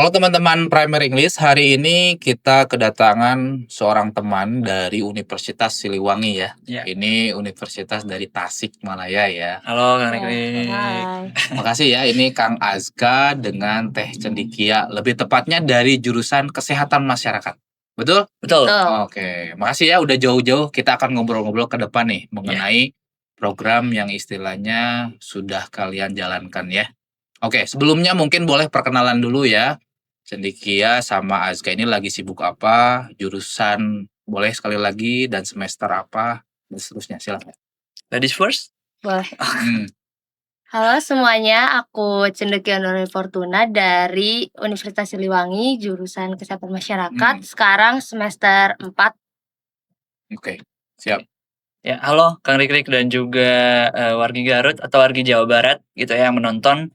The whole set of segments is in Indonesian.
Halo teman-teman Primer English, hari ini kita kedatangan seorang teman dari Universitas Siliwangi ya. Ya. Ini universitas dari Tasikmalaya ya. Halo Kang Ya, Rikrik. hai. Makasih ya, ini Kang Azka dengan Teh Cendikia, lebih tepatnya dari jurusan Kesehatan Masyarakat. Betul? Betul. Oke, makasih ya udah jauh-jauh. Kita akan ngobrol-ngobrol ke depan nih mengenai program yang istilahnya sudah kalian jalankan ya. Oke, sebelumnya mungkin boleh perkenalan dulu ya. Cendikia sama Azka ini lagi sibuk apa, jurusan boleh sekali lagi, dan semester apa, dan seterusnya. Silakan. Ladies first. Boleh. Hmm, Halo semuanya, aku Cendekia Nurul Fortuna dari Universitas Siliwangi, jurusan Kesehatan Masyarakat. Sekarang semester 4. Oke, siap. Ya, halo Kang Rikrik dan juga wargi Garut atau wargi Jawa Barat gitu ya yang menonton.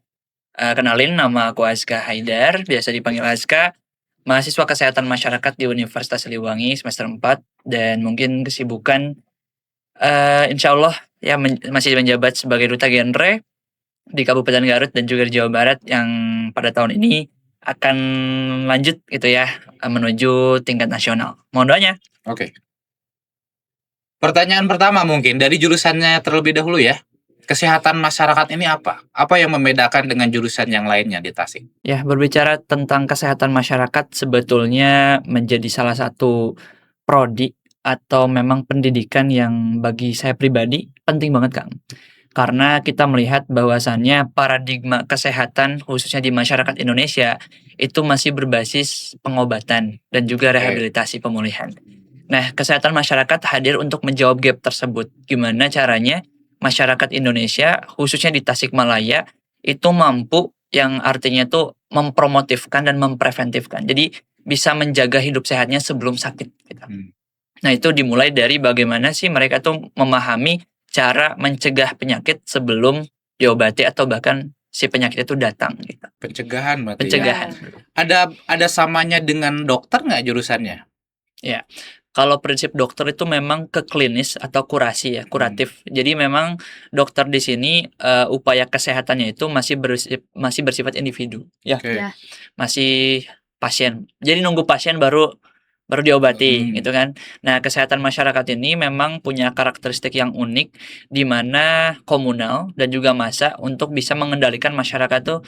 Kenalin, nama aku Azka Haidar, biasa dipanggil Azka. Mahasiswa Kesehatan Masyarakat di Universitas Siliwangi semester 4 dan mungkin kesibukan insya Allah ya masih menjabat sebagai duta genre di Kabupaten Garut dan juga di Jawa Barat yang pada tahun ini akan lanjut gitu ya menuju tingkat nasional. Mohon doanya. Oke. Pertanyaan pertama mungkin dari jurusannya terlebih dahulu ya. Kesehatan masyarakat ini apa? Apa yang membedakan dengan jurusan yang lainnya di Tasik? Ya, berbicara tentang kesehatan masyarakat sebetulnya menjadi salah satu prodi atau memang pendidikan yang bagi saya pribadi penting banget, Kang. Karena kita melihat bahwasannya paradigma kesehatan khususnya di masyarakat Indonesia itu masih berbasis pengobatan dan juga rehabilitasi pemulihan. Nah, kesehatan masyarakat hadir untuk menjawab gap tersebut. Gimana caranya masyarakat Indonesia khususnya di Tasikmalaya itu mampu yang artinya tuh mempromotifkan dan mempreventifkan. Jadi bisa menjaga hidup sehatnya sebelum sakit gitu. Nah, itu dimulai dari bagaimana sih mereka tuh memahami cara mencegah penyakit sebelum diobati atau bahkan si penyakit itu datang gitu. Pencegahan berarti Pencegahan. ya. Ada samanya dengan dokter nggak jurusannya? Ya. Kalau prinsip dokter itu memang ke klinis atau kurasi ya, kuratif. Jadi memang dokter di sini upaya kesehatannya itu masih bersifat individu ya. Oke. Ya. Masih pasien. Jadi nunggu pasien baru diobati gitu kan. Nah, kesehatan masyarakat ini memang punya karakteristik yang unik di mana komunal dan juga massa untuk bisa mengendalikan masyarakat tuh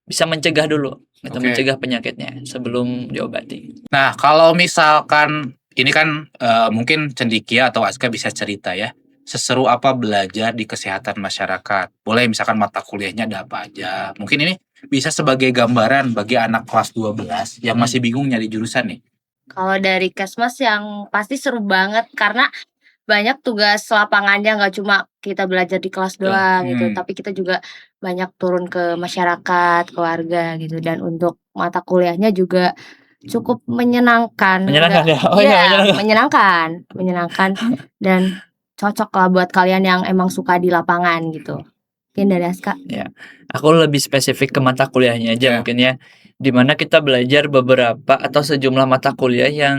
bisa mencegah dulu gitu, Oke. mencegah penyakitnya sebelum diobati. Nah, kalau misalkan ini kan mungkin Cendikia atau Azka bisa cerita ya, seseru apa belajar di kesehatan masyarakat? Boleh misalkan mata kuliahnya ada apa aja? Mungkin ini bisa sebagai gambaran bagi anak kelas 12 yang masih bingung nyari jurusan nih. Kalau dari Kesmas yang pasti seru banget karena banyak tugas lapangannya, nggak cuma kita belajar di kelas doang gitu, tapi kita juga banyak turun ke masyarakat, ke warga gitu. Dan untuk mata kuliahnya juga cukup menyenangkan. Menyenangkan ya? Oh Iya, iya, menyenangkan dan cocok lah buat kalian yang emang suka di lapangan gitu. Mungkin dari Aska. Ya, aku lebih spesifik ke mata kuliahnya aja mungkin ya. Dimana kita belajar beberapa atau sejumlah mata kuliah yang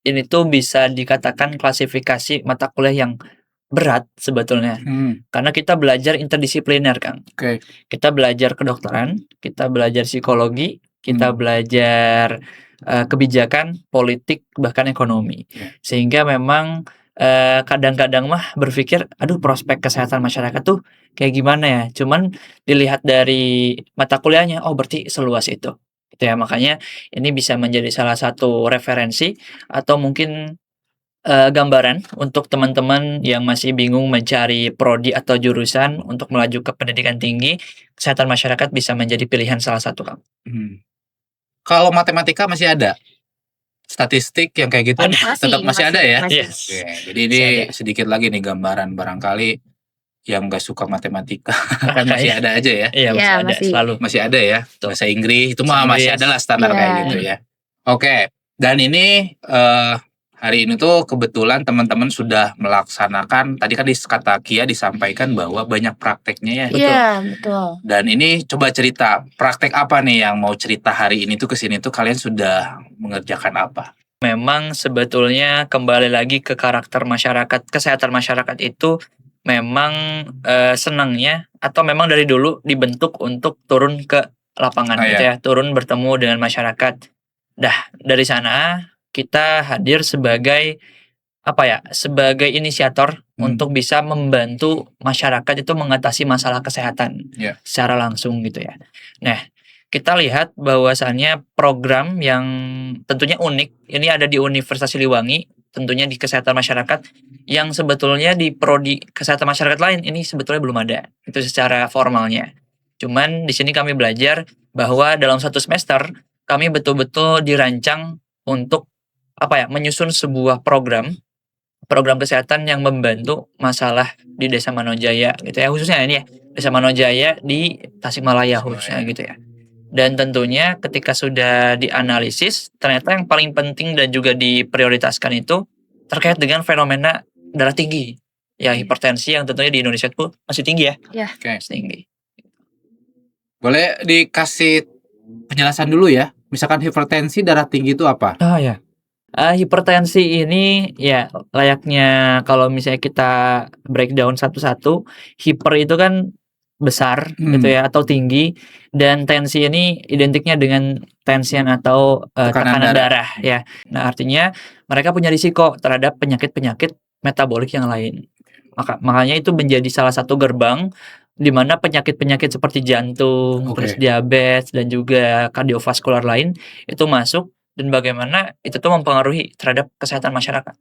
ini tuh bisa dikatakan klasifikasi mata kuliah yang berat sebetulnya. Karena kita belajar interdisipliner, Kang. Kita belajar kedokteran, kita belajar psikologi, kita belajar kebijakan, politik, bahkan ekonomi. Sehingga memang kadang-kadang mah berpikir, aduh prospek kesehatan masyarakat tuh kayak gimana ya. Cuman dilihat dari mata kuliahnya, oh berarti seluas itu. Gitu ya, makanya ini bisa menjadi salah satu referensi atau mungkin gambaran untuk teman-teman yang masih bingung mencari prodi atau jurusan untuk melaju ke pendidikan tinggi, kesehatan masyarakat bisa menjadi pilihan salah satu, Kang. Kalau matematika masih ada? Statistik yang kayak gitu tetap masih ada ya? Yes. Oke, jadi ini sedikit lagi nih gambaran barangkali yang gak suka matematika kan masih ada aja ya? Iya, masih ada selalu. Masih ada ya? Bahasa Inggris itu mah masih ada lah standar kayak gitu ya. Oke, dan ini hari ini tuh kebetulan teman-teman sudah melaksanakan, tadi kan kata Kia disampaikan bahwa banyak prakteknya ya. Iya, betul. Dan ini coba cerita, praktek apa nih yang mau cerita hari ini tuh kesini tuh kalian sudah mengerjakan apa? Memang sebetulnya kembali lagi ke karakter masyarakat, kesehatan masyarakat itu memang senangnya atau memang dari dulu dibentuk untuk turun ke lapangan Oh, gitu iya. ya, turun bertemu dengan masyarakat. Dah dari sana kita hadir sebagai sebagai inisiator untuk bisa membantu masyarakat itu mengatasi masalah kesehatan Iya. secara langsung gitu ya. Nah, kita lihat bahwasannya program yang tentunya unik ini ada di Universitas Siliwangi, tentunya di kesehatan masyarakat yang sebetulnya di prodi kesehatan masyarakat lain ini sebetulnya belum ada. Itu secara formalnya. Cuman di sini kami belajar bahwa dalam satu semester kami betul-betul dirancang untuk menyusun sebuah program kesehatan yang membantu masalah di Desa Manojaya gitu ya, khususnya ini ya Desa Manojaya di Tasikmalaya khususnya gitu ya. Dan tentunya ketika sudah dianalisis ternyata yang paling penting dan juga diprioritaskan itu terkait dengan fenomena darah tinggi ya, hipertensi yang tentunya di Indonesia itu masih tinggi ya. Iya. Oke. Masih tinggi. Boleh dikasih penjelasan dulu ya. Misalkan hipertensi darah tinggi itu apa? Ya. Hipertensi ini ya layaknya kalau misalnya kita breakdown satu-satu, hiper itu kan besar gitu ya atau tinggi, dan tensi ini identiknya dengan tension atau tekanan darah ya. Nah, artinya mereka punya risiko terhadap penyakit-penyakit metabolik yang lain. Makanya itu menjadi salah satu gerbang di mana penyakit-penyakit seperti jantung, terus diabetes dan juga kardiovaskular lain itu masuk, dan bagaimana itu tuh mempengaruhi terhadap kesehatan masyarakat.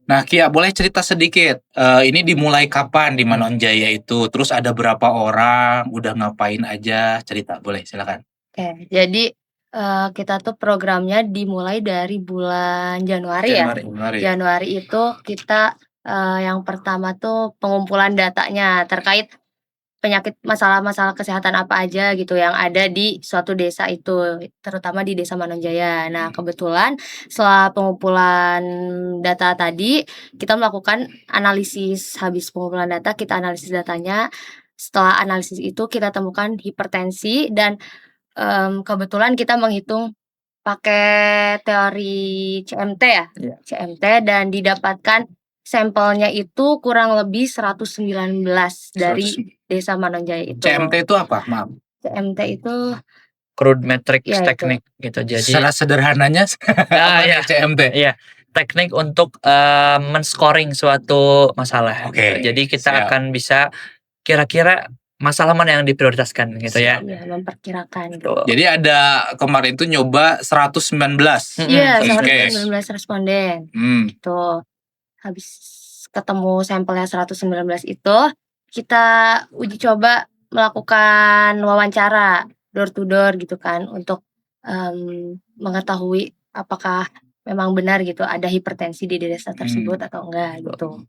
Nah, Kia, boleh cerita sedikit. Ini dimulai kapan di Manonjaya itu? Terus ada berapa orang? Udah ngapain aja? Cerita, boleh, silakan. Oke, jadi kita tuh programnya dimulai dari bulan Januari ya. Januari itu kita yang pertama tuh pengumpulan datanya terkait penyakit masalah-masalah kesehatan apa aja gitu yang ada di suatu desa itu, terutama di Desa Manonjaya. Nah, kebetulan setelah pengumpulan data tadi, kita melakukan analisis. Habis pengumpulan data, kita analisis datanya. Setelah analisis itu kita temukan hipertensi dan kebetulan kita menghitung pakai teori CMT ya, CMT, dan didapatkan sampelnya itu kurang lebih 119 dari Desa Manonjaya itu. CMT itu apa? Maaf. CMT itu Crude Matrix Ya, itu. Technique gitu. Jadi Secara sederhananya apa ya, CMT? Iya, teknik untuk men-scoring suatu masalah. Oke, Gitu. Jadi kita siap. akan bisa kira-kira masalah mana yang diprioritaskan gitu ya. Iya, memperkirakan gitu. Betul. Jadi ada kemarin tuh nyoba 119. Iya, Oke. 119 responden. Tuh, habis ketemu sampelnya 119 itu, kita uji coba melakukan wawancara door to door gitu kan untuk mengetahui apakah memang benar gitu ada hipertensi di desa tersebut atau enggak gitu.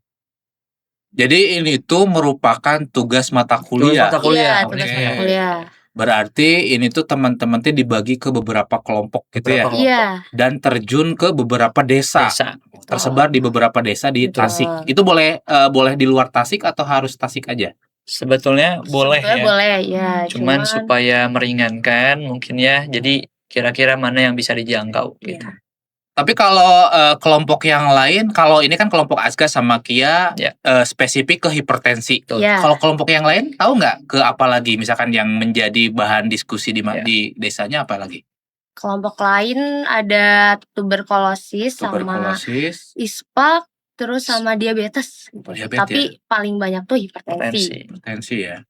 Jadi ini tuh merupakan tugas mata kuliah. Iya, tugas mata kuliah. Berarti ini tuh teman-teman tuh dibagi ke beberapa kelompok gitu ya. Iya. Dan terjun ke beberapa desa. Tersebar di beberapa desa di Tasik. Itu boleh di luar Tasik atau harus Tasik aja? Sebetulnya boleh ya. Boleh ya. Cuman supaya meringankan mungkin ya. Jadi kira-kira mana yang bisa dijangkau gitu. Tapi kalau kelompok yang lain, kalau ini kan kelompok Aska sama Kia spesifik ke hipertensi. Kalau kelompok yang lain tahu nggak ke apa lagi? Misalkan yang menjadi bahan diskusi di desanya apa lagi? Kelompok lain ada tuberkulosis sama ISPA, terus sama diabetes. Tapi paling banyak tuh hipertensi. Hipertensi ya.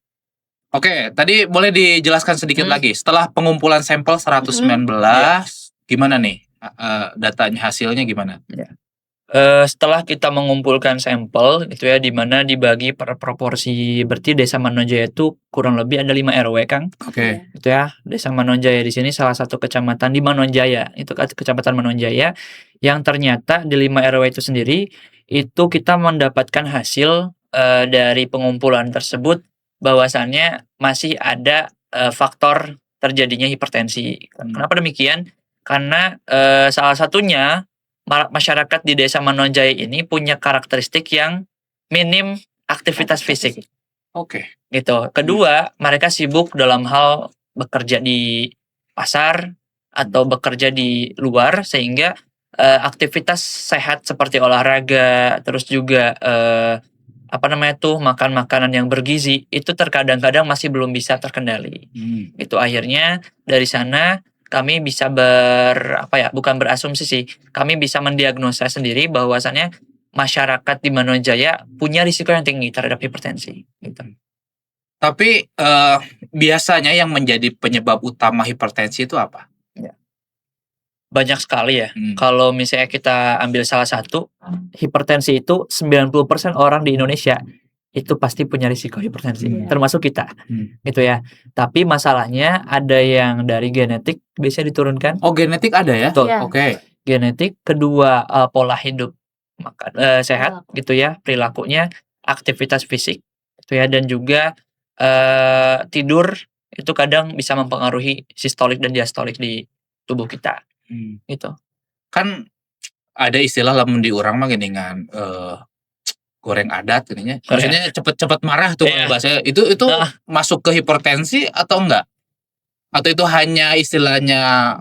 Oke, tadi boleh dijelaskan sedikit lagi. Setelah pengumpulan sampel 119, gimana nih? Datanya, hasilnya gimana? Setelah kita mengumpulkan sampel itu ya, di mana dibagi per proporsi, berarti Desa Manonjaya itu kurang lebih ada 5 RW, Kang. Oke. Itu ya, Desa Manonjaya di sini salah satu kecamatan di Manonjaya, itu kecamatan Manonjaya, yang ternyata di 5 RW itu sendiri itu kita mendapatkan hasil dari pengumpulan tersebut bahwasannya masih ada faktor terjadinya hipertensi. Kenapa demikian? Karena salah satunya masyarakat di Desa Manonjaya ini punya karakteristik yang minim aktivitas fisik. Oke. Gitu. Kedua, mereka sibuk dalam hal bekerja di pasar atau bekerja di luar, sehingga aktivitas sehat seperti olahraga, terus juga makan makanan yang bergizi itu terkadang-kadang masih belum bisa terkendali. Itu akhirnya dari sana kami bisa bukan berasumsi sih, kami bisa mendiagnosa sendiri bahwasannya masyarakat di Manoj Jaya punya risiko yang tinggi terhadap hipertensi gitu. Tapi biasanya yang menjadi penyebab utama hipertensi itu apa? Banyak sekali ya. Kalau misalnya kita ambil salah satu, hipertensi itu 90% orang di Indonesia itu pasti punya risiko hipertensi, termasuk kita, gitu ya. Tapi masalahnya ada yang dari genetik bisa diturunkan. Oh, genetik ada ya? Betul. Oke. Genetik, kedua pola hidup sehat, gitu ya, perilakunya, aktivitas fisik, gitu ya, dan juga tidur itu kadang bisa mempengaruhi sistolik dan diastolik di tubuh kita. Gitu. Kan ada istilah lamun di urang mah geuningan goreng adat gininya. Maksudnya cepet-cepet marah tuh bahasanya. Itu masuk ke hipertensi atau enggak? Atau itu hanya istilahnya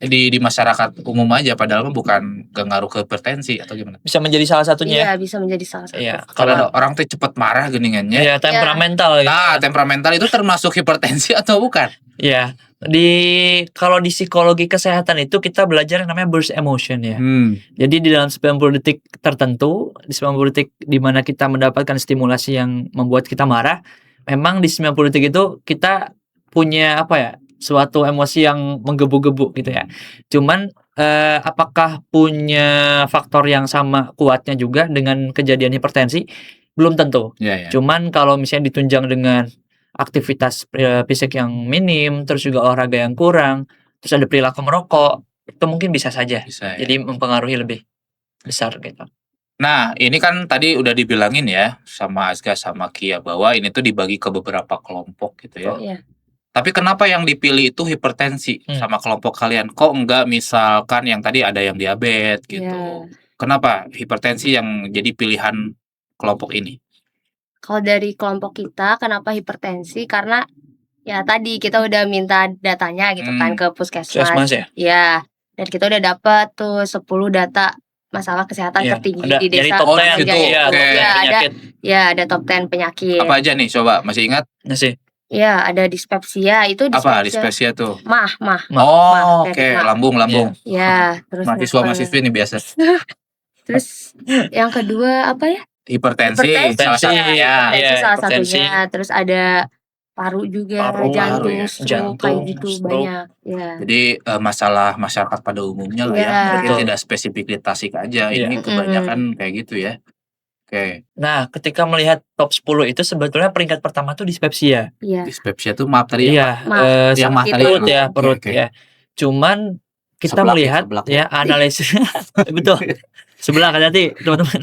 di masyarakat umum aja padahal mah bukan ngaruh ke hipertensi atau gimana? Bisa menjadi salah satunya. Iya, bisa menjadi salah satu. Iya, Kalau ada orang tuh cepet marah geuningannya. Iya, temperamental gitu. Nah, temperamental itu termasuk hipertensi atau bukan? Iya. Kalau di psikologi kesehatan itu kita belajar yang namanya burst emotion ya. Jadi di dalam 90 detik tertentu, di 90 detik di mana kita mendapatkan stimulasi yang membuat kita marah, memang di 90 detik itu kita punya suatu emosi yang menggebu-gebu gitu ya. Cuman apakah punya faktor yang sama kuatnya juga dengan kejadian hipertensi? Belum tentu. Cuman kalau misalnya ditunjang dengan aktivitas fisik yang minim, terus juga olahraga yang kurang, terus ada perilaku merokok, itu mungkin bisa saja. Jadi mempengaruhi lebih besar gitu. Nah, ini kan tadi udah dibilangin ya sama Azga sama Kia bahwa ini tuh dibagi ke beberapa kelompok gitu ya. Iya. Tapi kenapa yang dipilih itu hipertensi sama kelompok kalian? Kok enggak misalkan yang tadi ada yang diabetes gitu? Kenapa hipertensi yang jadi pilihan kelompok ini? Kalau dari kelompok kita, kenapa hipertensi? Karena ya tadi kita udah minta datanya gitu kan ke puskesmas. Ya, dan kita udah dapat tuh 10 data masalah kesehatan tertinggi di desa. Ada top 10 penyakit. Apa aja nih? Coba masih ingat? Masih. Ya, ada dispepsia. Itu apa dispepsia tuh? Mah. Oke. Lambung. Ya, terus mahasiswa ini biasa. Terus yang kedua apa ya? Hipertensi salah satunya. Terus ada paru juga, jantung, stroke, kayak gitu banyak. Ya. Jadi masalah masyarakat pada umumnya lah ya. Mungkin tidak spesifikasi aja. Ini kebanyakan kayak gitu ya. Oke. Nah, ketika melihat top 10 itu sebetulnya peringkat pertama tuh dispepsia. Iya. Dispepsia tuh maaf tadi yang perut ya. Cuman kita melihat ya analisis betul. Seblak hati teman-teman.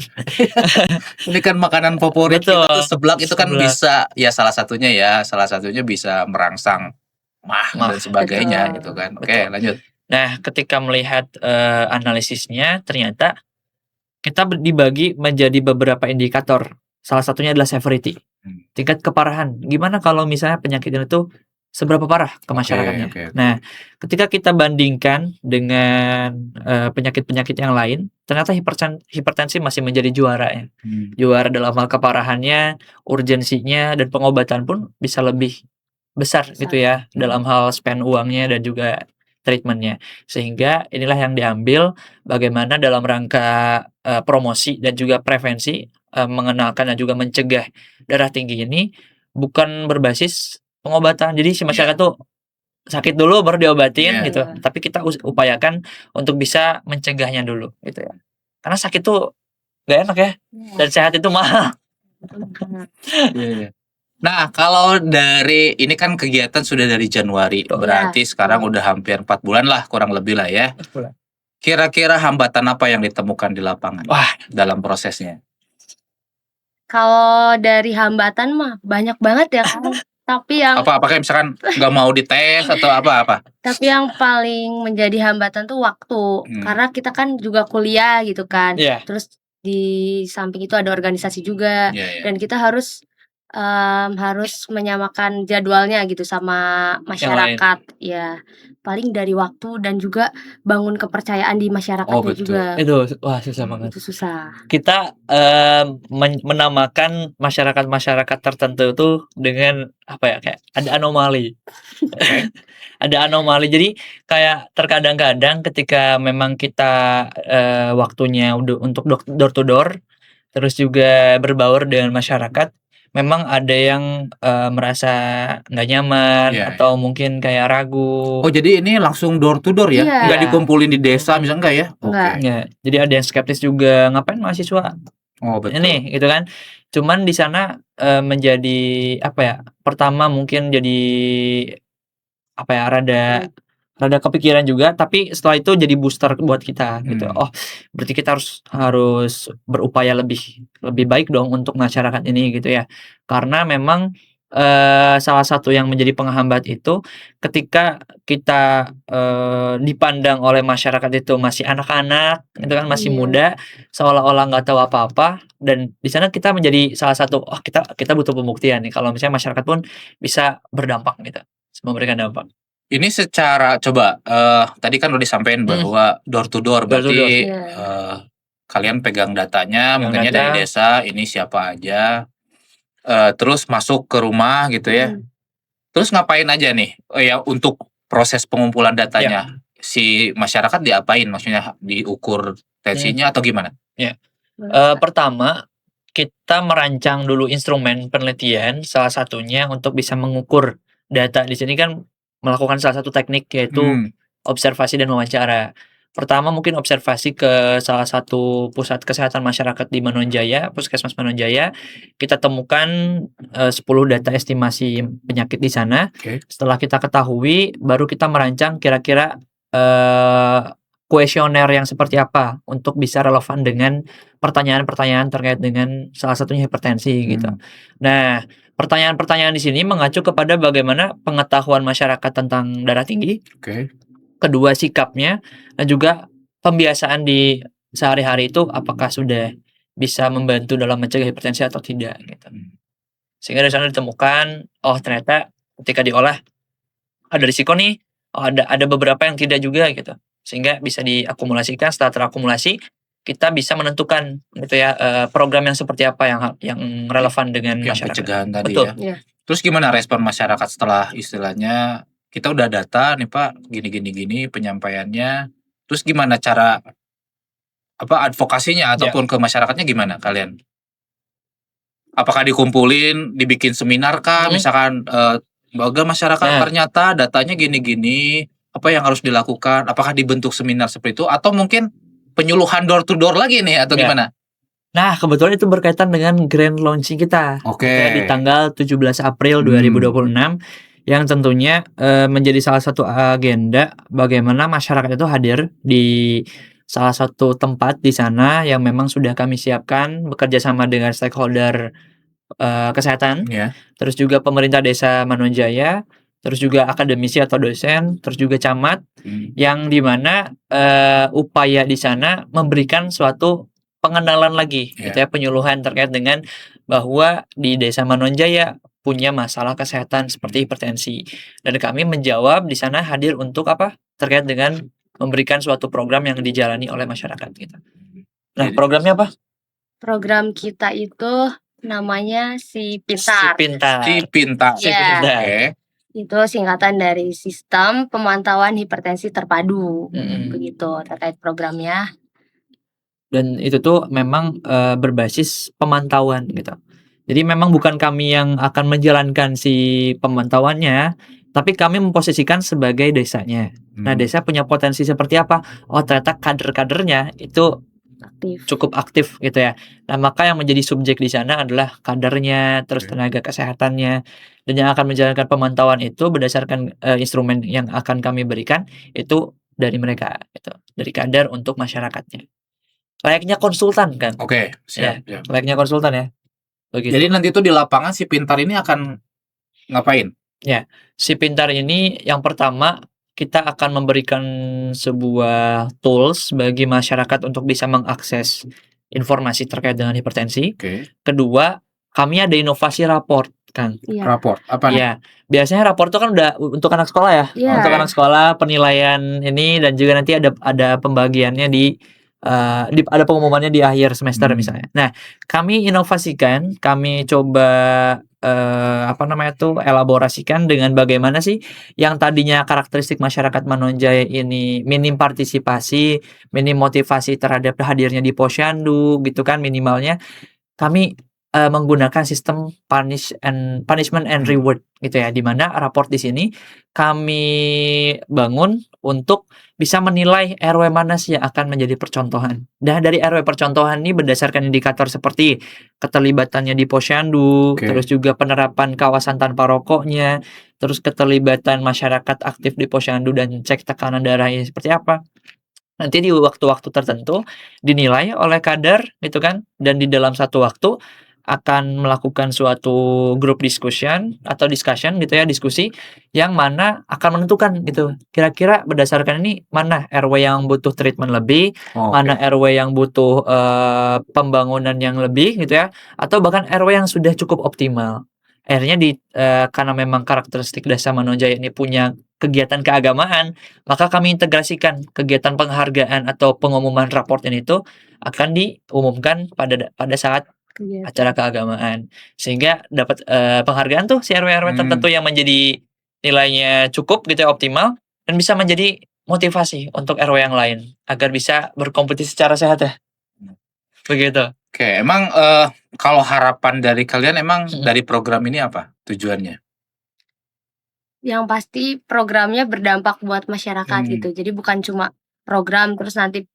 Ini kan makanan favorit kita tuh seblak itu kan bisa ya salah satunya bisa merangsang mah dan sebagainya gitu kan. Oke, lanjut. Nah, ketika melihat analisisnya ternyata kita dibagi menjadi beberapa indikator. Salah satunya adalah severity. Tingkat keparahan. Gimana kalau misalnya penyakit itu seberapa parah ke masyarakatnya. Nah, ketika kita bandingkan dengan penyakit-penyakit yang lain, ternyata hipertensi masih menjadi juara ya. Juara dalam hal keparahannya, urgensinya, dan pengobatan pun bisa lebih besar gitu ya, dalam hal spend uangnya dan juga treatmentnya. Sehingga inilah yang diambil bagaimana dalam rangka promosi dan juga prevensi mengenalkan dan juga mencegah darah tinggi ini bukan berbasis pengobatan. Jadi si masyarakat tuh sakit dulu baru diobatin gitu. Tapi kita upayakan untuk bisa mencegahnya dulu gitu ya. Karena sakit tuh gak enak ya. Dan sehat itu mahal. Nah, kalau dari ini kan kegiatan sudah dari Januari. Berarti sekarang udah hampir 4 bulan lah kurang lebih lah ya. Kira-kira hambatan apa yang ditemukan di lapangan dalam prosesnya? Kalau dari hambatan mah banyak banget ya kan. Tapi yang apakah misalkan nggak mau dites atau apa? Tapi yang paling menjadi hambatan tuh waktu. Karena kita kan juga kuliah gitu kan. Terus di samping itu ada organisasi juga. Dan kita harus menyamakan jadwalnya gitu sama masyarakat ya. paling dari waktu dan juga bangun kepercayaan di Oh, masyarakatnya betul. juga. Itu wah susah banget. Itu susah. Kita menamakan masyarakat tertentu tuh dengan apa ya, kayak ada anomali. Oke. Ada anomali. Jadi kayak terkadang-kadang ketika memang kita waktunya untuk door to door, terus juga berbaur dengan masyarakat, memang ada yang merasa nggak nyaman Iya, atau mungkin kayak ragu. Oh, jadi ini langsung door to door ya? Iya. Nggak Iya. dikumpulin di desa misalnya, enggak ya? Enggak. Oke. Nggak. Jadi ada yang skeptis juga, ngapain mahasiswa Oh, betul. ini gitu kan. Cuman di sana menjadi apa ya? Pertama mungkin jadi apa ya, rada kepikiran juga, tapi setelah itu jadi booster buat kita gitu. Oh, berarti kita harus berupaya lebih baik dong untuk masyarakat ini gitu ya. Karena memang salah satu yang menjadi penghambat itu ketika kita dipandang oleh masyarakat itu masih anak-anak gitu kan, masih Iya. muda, seolah-olah nggak tahu apa-apa, dan di sana kita menjadi salah satu, oh kita butuh pembuktian nih kalau misalnya masyarakat pun bisa berdampak gitu, memberikan dampak. Ini secara coba tadi kan udah disampaikan bahwa door to door Door to door. berarti Iya. kalian pegang datanya, Pegang mungkinnya data. dari desa, ini siapa aja, terus masuk ke rumah gitu ya. Mm. Terus ngapain aja nih ya untuk proses pengumpulan datanya? Si masyarakat diapain? Maksudnya diukur tensinya atau gimana? Pertama, kita merancang dulu instrumen penelitian, salah satunya untuk bisa mengukur data. Di sini kan melakukan salah satu teknik yaitu observasi dan wawancara. Pertama mungkin observasi ke salah satu pusat kesehatan masyarakat di Manonjaya, Puskesmas Manonjaya. Kita temukan 10 data estimasi penyakit di sana. Oke. Setelah kita ketahui, baru kita merancang kira-kira kuesioner yang seperti apa untuk bisa relevan dengan pertanyaan-pertanyaan terkait dengan salah satunya hipertensi gitu. Nah, pertanyaan-pertanyaan di sini mengacu kepada bagaimana pengetahuan masyarakat tentang darah tinggi, Oke. kedua sikapnya, dan juga pembiasaan di sehari-hari itu apakah sudah bisa membantu dalam mencegah hipertensi atau tidak gitu. Sehingga dari sana ditemukan, oh ternyata ketika diolah ada risiko nih, oh ada beberapa yang tidak juga gitu. Sehingga bisa diakumulasikan, setelah terakumulasi kita bisa menentukan gitu ya program yang seperti apa yang relevan dengan Yang masyarakat. pencegahan tadi Betul. ya. Iya. Terus gimana respon masyarakat setelah istilahnya kita udah data nih Pak, gini penyampaiannya. Terus gimana cara advokasinya ataupun ke masyarakatnya gimana kalian? Apakah dikumpulin, dibikin seminar kah? Misalkan bagi masyarakat ternyata datanya gini-gini, apa yang harus dilakukan? Apakah dibentuk seminar seperti itu atau mungkin penyuluhan door to door lagi nih atau gimana? Nah, kebetulan itu berkaitan dengan grand launching kita. Oke. Di tanggal 17 April 2026 yang tentunya menjadi salah satu agenda bagaimana masyarakat itu hadir di salah satu tempat di sana yang memang sudah kami siapkan bekerja sama dengan stakeholder kesehatan, terus juga pemerintah desa Manonjaya, terus juga akademisi atau dosen, terus juga camat, yang dimana upaya di sana memberikan suatu pengenalan lagi, gitu ya, penyuluhan terkait dengan bahwa di desa Manonjaya punya masalah kesehatan seperti hipertensi, dan kami menjawab di sana hadir untuk apa? Terkait dengan memberikan suatu program yang dijalani oleh masyarakat gitu. Nah, programnya apa? Program kita itu namanya Si Pintar. Si Pintar. Iya. Oke. Itu singkatan dari Sistem Pemantauan Hipertensi Terpadu. Begitu terkait programnya. Dan itu tuh memang berbasis pemantauan gitu. Jadi memang bukan kami yang akan menjalankan si pemantauannya, tapi kami memposisikan sebagai desanya. Nah, desa punya potensi seperti apa? Oh, ternyata kader-kadernya itu cukup aktif gitu ya. Nah, maka yang menjadi subjek di sana adalah kadernya, terus tenaga kesehatannya, dan yang akan menjalankan pemantauan itu berdasarkan instrumen yang akan kami berikan itu dari mereka, gitu, dari kader untuk masyarakatnya. Layaknya konsultan kan? Oke, siap. Ya, layaknya konsultan ya. Begitu. Jadi nanti itu di lapangan si Pintar ini akan ngapain? Ya, si Pintar ini yang pertama kita akan memberikan sebuah tools bagi masyarakat untuk bisa mengakses informasi terkait dengan hipertensi. Kedua, kami ada inovasi raport, Kang. Iya. Raport apa nih? Ya, biasanya raport itu kan udah untuk anak sekolah ya. Iya. Untuk anak sekolah penilaian ini dan juga nanti ada pembagiannya ada pengumumannya di akhir semester misalnya. Nah, kami inovasikan, kami coba elaborasikan dengan bagaimana sih yang tadinya karakteristik masyarakat Manonjaya ini minim partisipasi, minim motivasi terhadap hadirnya di Posyandu gitu kan minimalnya. Kami menggunakan sistem punishment and reward gitu ya, di mana raport di sini kami bangun untuk bisa menilai RW mana sih yang akan menjadi percontohan. Nah, dari RW percontohan ini berdasarkan indikator seperti keterlibatannya di Posyandu, terus juga penerapan kawasan tanpa rokoknya, terus keterlibatan masyarakat aktif di Posyandu dan cek tekanan darahnya seperti apa. Nanti di waktu-waktu tertentu dinilai oleh kader gitu kan, dan di dalam satu waktu akan melakukan suatu group discussion gitu ya, diskusi yang mana akan menentukan gitu, kira-kira berdasarkan ini mana RW yang butuh treatment lebih, mana RW yang butuh pembangunan yang lebih gitu ya, atau bahkan RW yang sudah cukup optimal. Akhirnya karena memang karakteristik Desa Manonjaya ini punya kegiatan keagamaan, maka kami integrasikan kegiatan penghargaan atau pengumuman raport ini itu akan diumumkan pada saat acara keagamaan, sehingga dapat penghargaan tuh si RW-RW tertentu yang menjadi nilainya cukup gitu ya, optimal, dan bisa menjadi motivasi untuk RW yang lain agar bisa berkompetisi secara sehat ya. Begitu. Oke, emang kalau harapan dari kalian emang dari program ini apa tujuannya? Yang pasti programnya berdampak buat masyarakat gitu. Jadi bukan cuma program terus nanti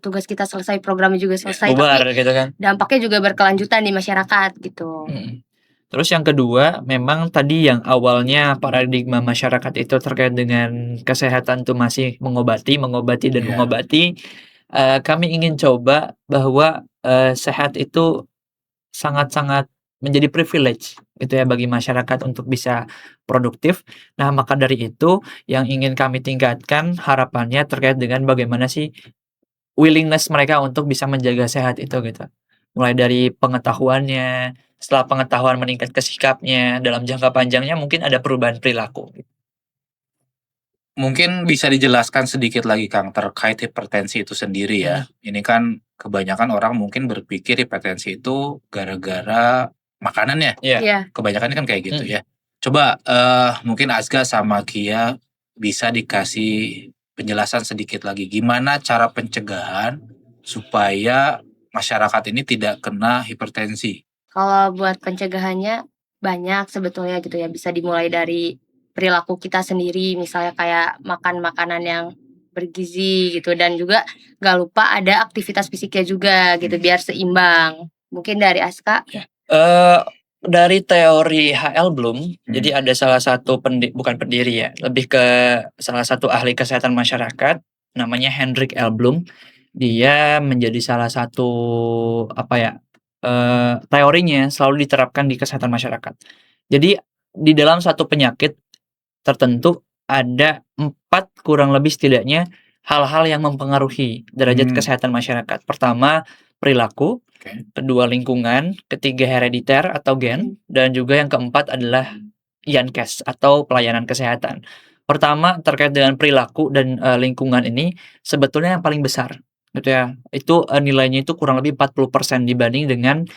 tugas kita selesai, programnya juga selesai, Bubar tapi gitu kan. dampaknya juga berkelanjutan di masyarakat gitu. Terus yang kedua, memang tadi yang awalnya paradigma masyarakat itu terkait dengan kesehatan tuh masih mengobati dan mengobati. Kami ingin coba bahwa sehat itu sangat-sangat menjadi privilege gitu ya bagi masyarakat untuk bisa produktif. Nah, maka dari itu yang ingin kami tingkatkan harapannya terkait dengan bagaimana sih willingness mereka untuk bisa menjaga sehat itu gitu. Mulai dari pengetahuannya, setelah pengetahuan meningkat ke sikapnya, dalam jangka panjangnya mungkin ada perubahan perilaku. Mungkin bisa dijelaskan sedikit lagi Kang terkait hipertensi itu sendiri ya. Ini kan kebanyakan orang mungkin berpikir hipertensi itu gara-gara makanannya. Iya. Kebanyakan kan kayak gitu ya. Coba mungkin Azga sama Kia bisa dikasih penjelasan sedikit lagi gimana cara pencegahan supaya masyarakat ini tidak kena hipertensi. Kalau buat pencegahannya banyak sebetulnya gitu ya, bisa dimulai dari perilaku kita sendiri, misalnya kayak makan makanan yang bergizi gitu, dan juga gak lupa ada aktivitas fisiknya juga gitu biar seimbang. Mungkin dari Aska? Dari teori H.L. Bloom, jadi ada salah satu bukan pendiri ya, lebih ke salah satu ahli kesehatan masyarakat, namanya Hendrik L. Bloom. Dia menjadi salah satu teorinya selalu diterapkan di kesehatan masyarakat. Jadi di dalam satu penyakit tertentu ada 4 kurang lebih setidaknya hal-hal yang mempengaruhi derajat kesehatan masyarakat. Pertama, perilaku. Kedua, lingkungan. Ketiga, herediter atau gen. Dan juga yang keempat adalah Yankes atau pelayanan kesehatan. Pertama, terkait dengan perilaku dan lingkungan ini sebetulnya yang paling besar gitu ya. Itu nilainya itu kurang lebih 40% dibanding dengan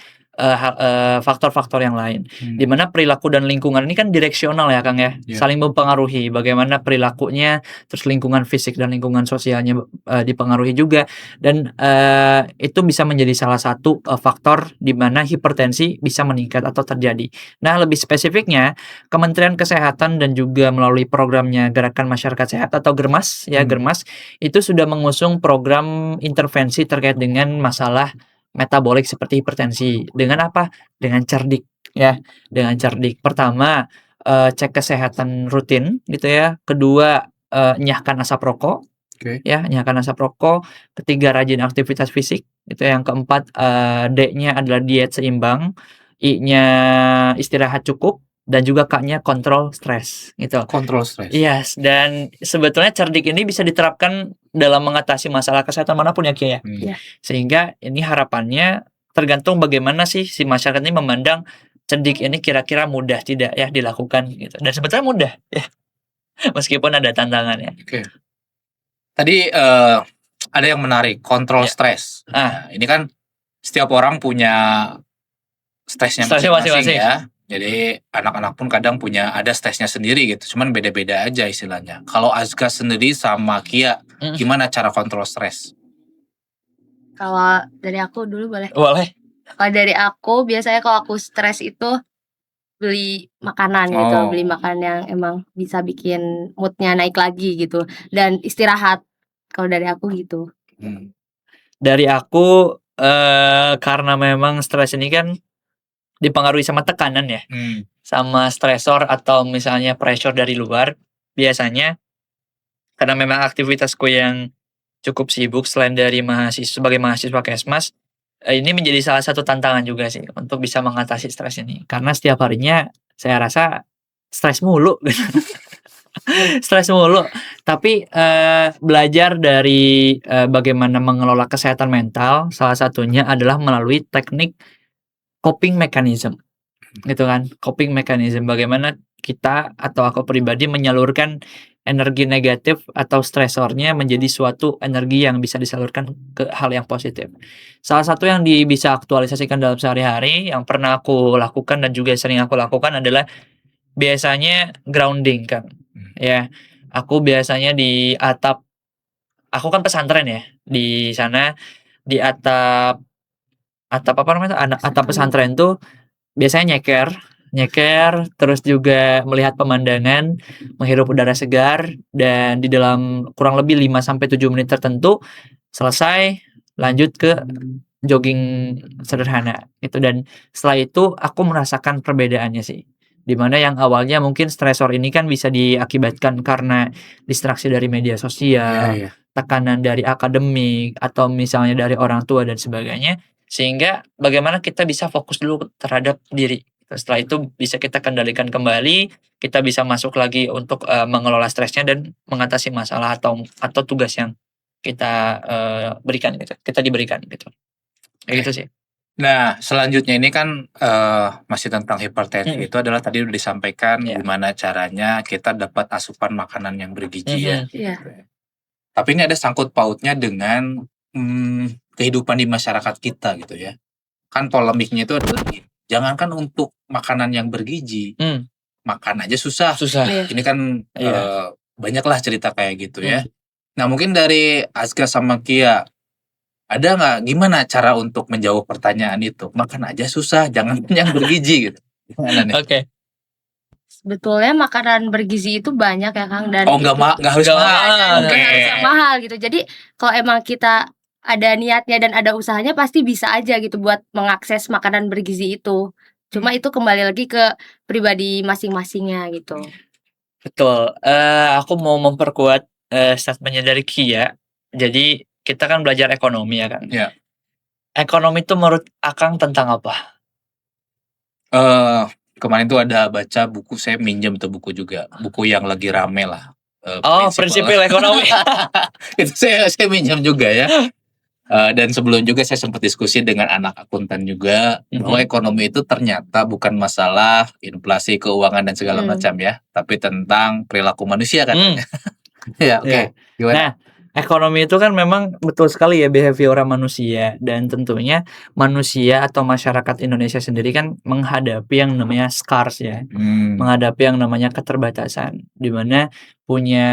faktor-faktor yang lain. Di mana perilaku dan lingkungan ini kan direksional ya Kang ya, saling mempengaruhi. Bagaimana perilakunya, terus lingkungan fisik dan lingkungan sosialnya dipengaruhi juga, dan itu bisa menjadi salah satu faktor di mana hipertensi bisa meningkat atau terjadi. Nah, lebih spesifiknya Kementerian Kesehatan dan juga melalui programnya Gerakan Masyarakat Sehat atau Germas ya, Germas itu sudah mengusung program intervensi terkait dengan masalah metabolik seperti hipertensi. Dengan apa? Dengan cerdik ya. Dengan cerdik. Pertama, cek kesehatan rutin gitu ya. Kedua, nyahkan asap rokok. Ya, nyahkan asap rokok. Ketiga, rajin aktivitas fisik. Itu yang keempat, D-nya adalah diet seimbang. I-nya istirahat cukup. Dan juga K-nya kontrol stres gitu. Kontrol stres. Yes, dan sebetulnya cerdik ini bisa diterapkan dalam mengatasi masalah kesehatan manapun ya Kia ya. Sehingga ini harapannya tergantung bagaimana sih si masyarakat ini memandang cerdik ini kira-kira mudah tidak ya dilakukan gitu. Dan sebetulnya mudah ya, meskipun ada tantangannya. Oke. Tadi ada yang menarik, kontrol Ya. stres. Nah, ini kan setiap orang punya stresnya Stresnya masing-masing masing-masing. ya. Jadi anak-anak pun kadang punya ada stresnya sendiri gitu. Cuman beda-beda aja istilahnya. Kalau Azka sendiri sama Kia, gimana cara kontrol stres? Kalau dari aku dulu boleh. Boleh. Kalau dari aku biasanya kalau aku stres itu beli makanan gitu, Oh. beli makanan yang emang bisa bikin moodnya naik lagi gitu, dan istirahat. Kalau dari aku gitu. Dari aku karena memang stres ini kan dipengaruhi sama tekanan ya, sama stresor atau misalnya pressure dari luar. Biasanya karena memang aktivitasku yang cukup sibuk selain dari sebagai mahasiswa Kesmas, ini menjadi salah satu tantangan juga sih untuk bisa mengatasi stres ini. Karena setiap harinya saya rasa stres mulu gitu. Stres mulu. Tapi belajar dari bagaimana mengelola kesehatan mental, salah satunya adalah melalui teknik coping mechanism. Gitu kan. Coping mechanism, bagaimana kita atau aku pribadi menyalurkan energi negatif atau stresornya menjadi suatu energi yang bisa disalurkan ke hal yang positif. Salah satu yang bisa aktualisasikan dalam sehari-hari yang pernah aku lakukan dan juga sering aku lakukan adalah biasanya grounding kan. Ya, aku biasanya di atap, aku kan pesantren ya. Di sana di atap apa namanya? Atap pesantren tuh biasanya nyeker, terus juga melihat pemandangan, menghirup udara segar, dan di dalam kurang lebih 5-7 menit tertentu selesai, lanjut ke jogging sederhana gitu. Dan setelah itu aku merasakan perbedaannya sih. Dimana yang awalnya mungkin stresor ini kan bisa diakibatkan karena distraksi dari media sosial, tekanan dari akademik, atau misalnya dari orang tua dan sebagainya. Sehingga bagaimana kita bisa fokus dulu terhadap diri. Setelah itu bisa kita kendalikan kembali, kita bisa masuk lagi untuk mengelola stresnya dan mengatasi masalah atau tugas yang kita berikan gitu. Kita diberikan gitu. Kayak gitu sih. Nah, selanjutnya ini kan masih tentang hipertensi. Itu adalah tadi udah disampaikan gimana caranya kita dapat asupan makanan yang bergizi ya. Iya. Tapi ini ada sangkut pautnya dengan kehidupan di masyarakat kita gitu ya. Kan polemiknya itu adalah jangankan untuk makanan yang bergizi, makan aja susah. Iya. Ini kan banyaklah cerita kayak gitu ya. Nah, mungkin dari Azka sama Kia, ada nggak gimana cara untuk menjawab pertanyaan itu? Makan aja susah, jangan yang bergizi gitu. Gimana nih? Oke. Sebetulnya makanan bergizi itu banyak ya Kang, dan Oh, nggak harus Nggak mahal. mahal. nggak harus yang mahal gitu. Jadi kalau emang kita ada niatnya dan ada usahanya pasti bisa aja gitu buat mengakses makanan bergizi itu. Cuma itu kembali lagi ke pribadi masing-masingnya gitu. Betul. Aku mau memperkuat statementnya dari Kia. Jadi kita kan belajar ekonomi ya kan. Iya. Ekonomi itu menurut Akang tentang apa? Kemarin tuh ada baca buku, saya minjem tuh buku juga, buku yang lagi rame lah. Prinsipil ekonomi. Itu saya minjem juga ya. Dan sebelum juga saya sempat diskusi dengan anak akuntan juga bahwa ekonomi itu ternyata bukan masalah inflasi, keuangan dan segala macam ya, tapi tentang perilaku manusia kan. Ya, oke. Gimana? Nah, ekonomi itu kan memang betul sekali ya behavior manusia, dan tentunya manusia atau masyarakat Indonesia sendiri kan menghadapi yang namanya scars ya. Menghadapi yang namanya keterbatasan, di mana punya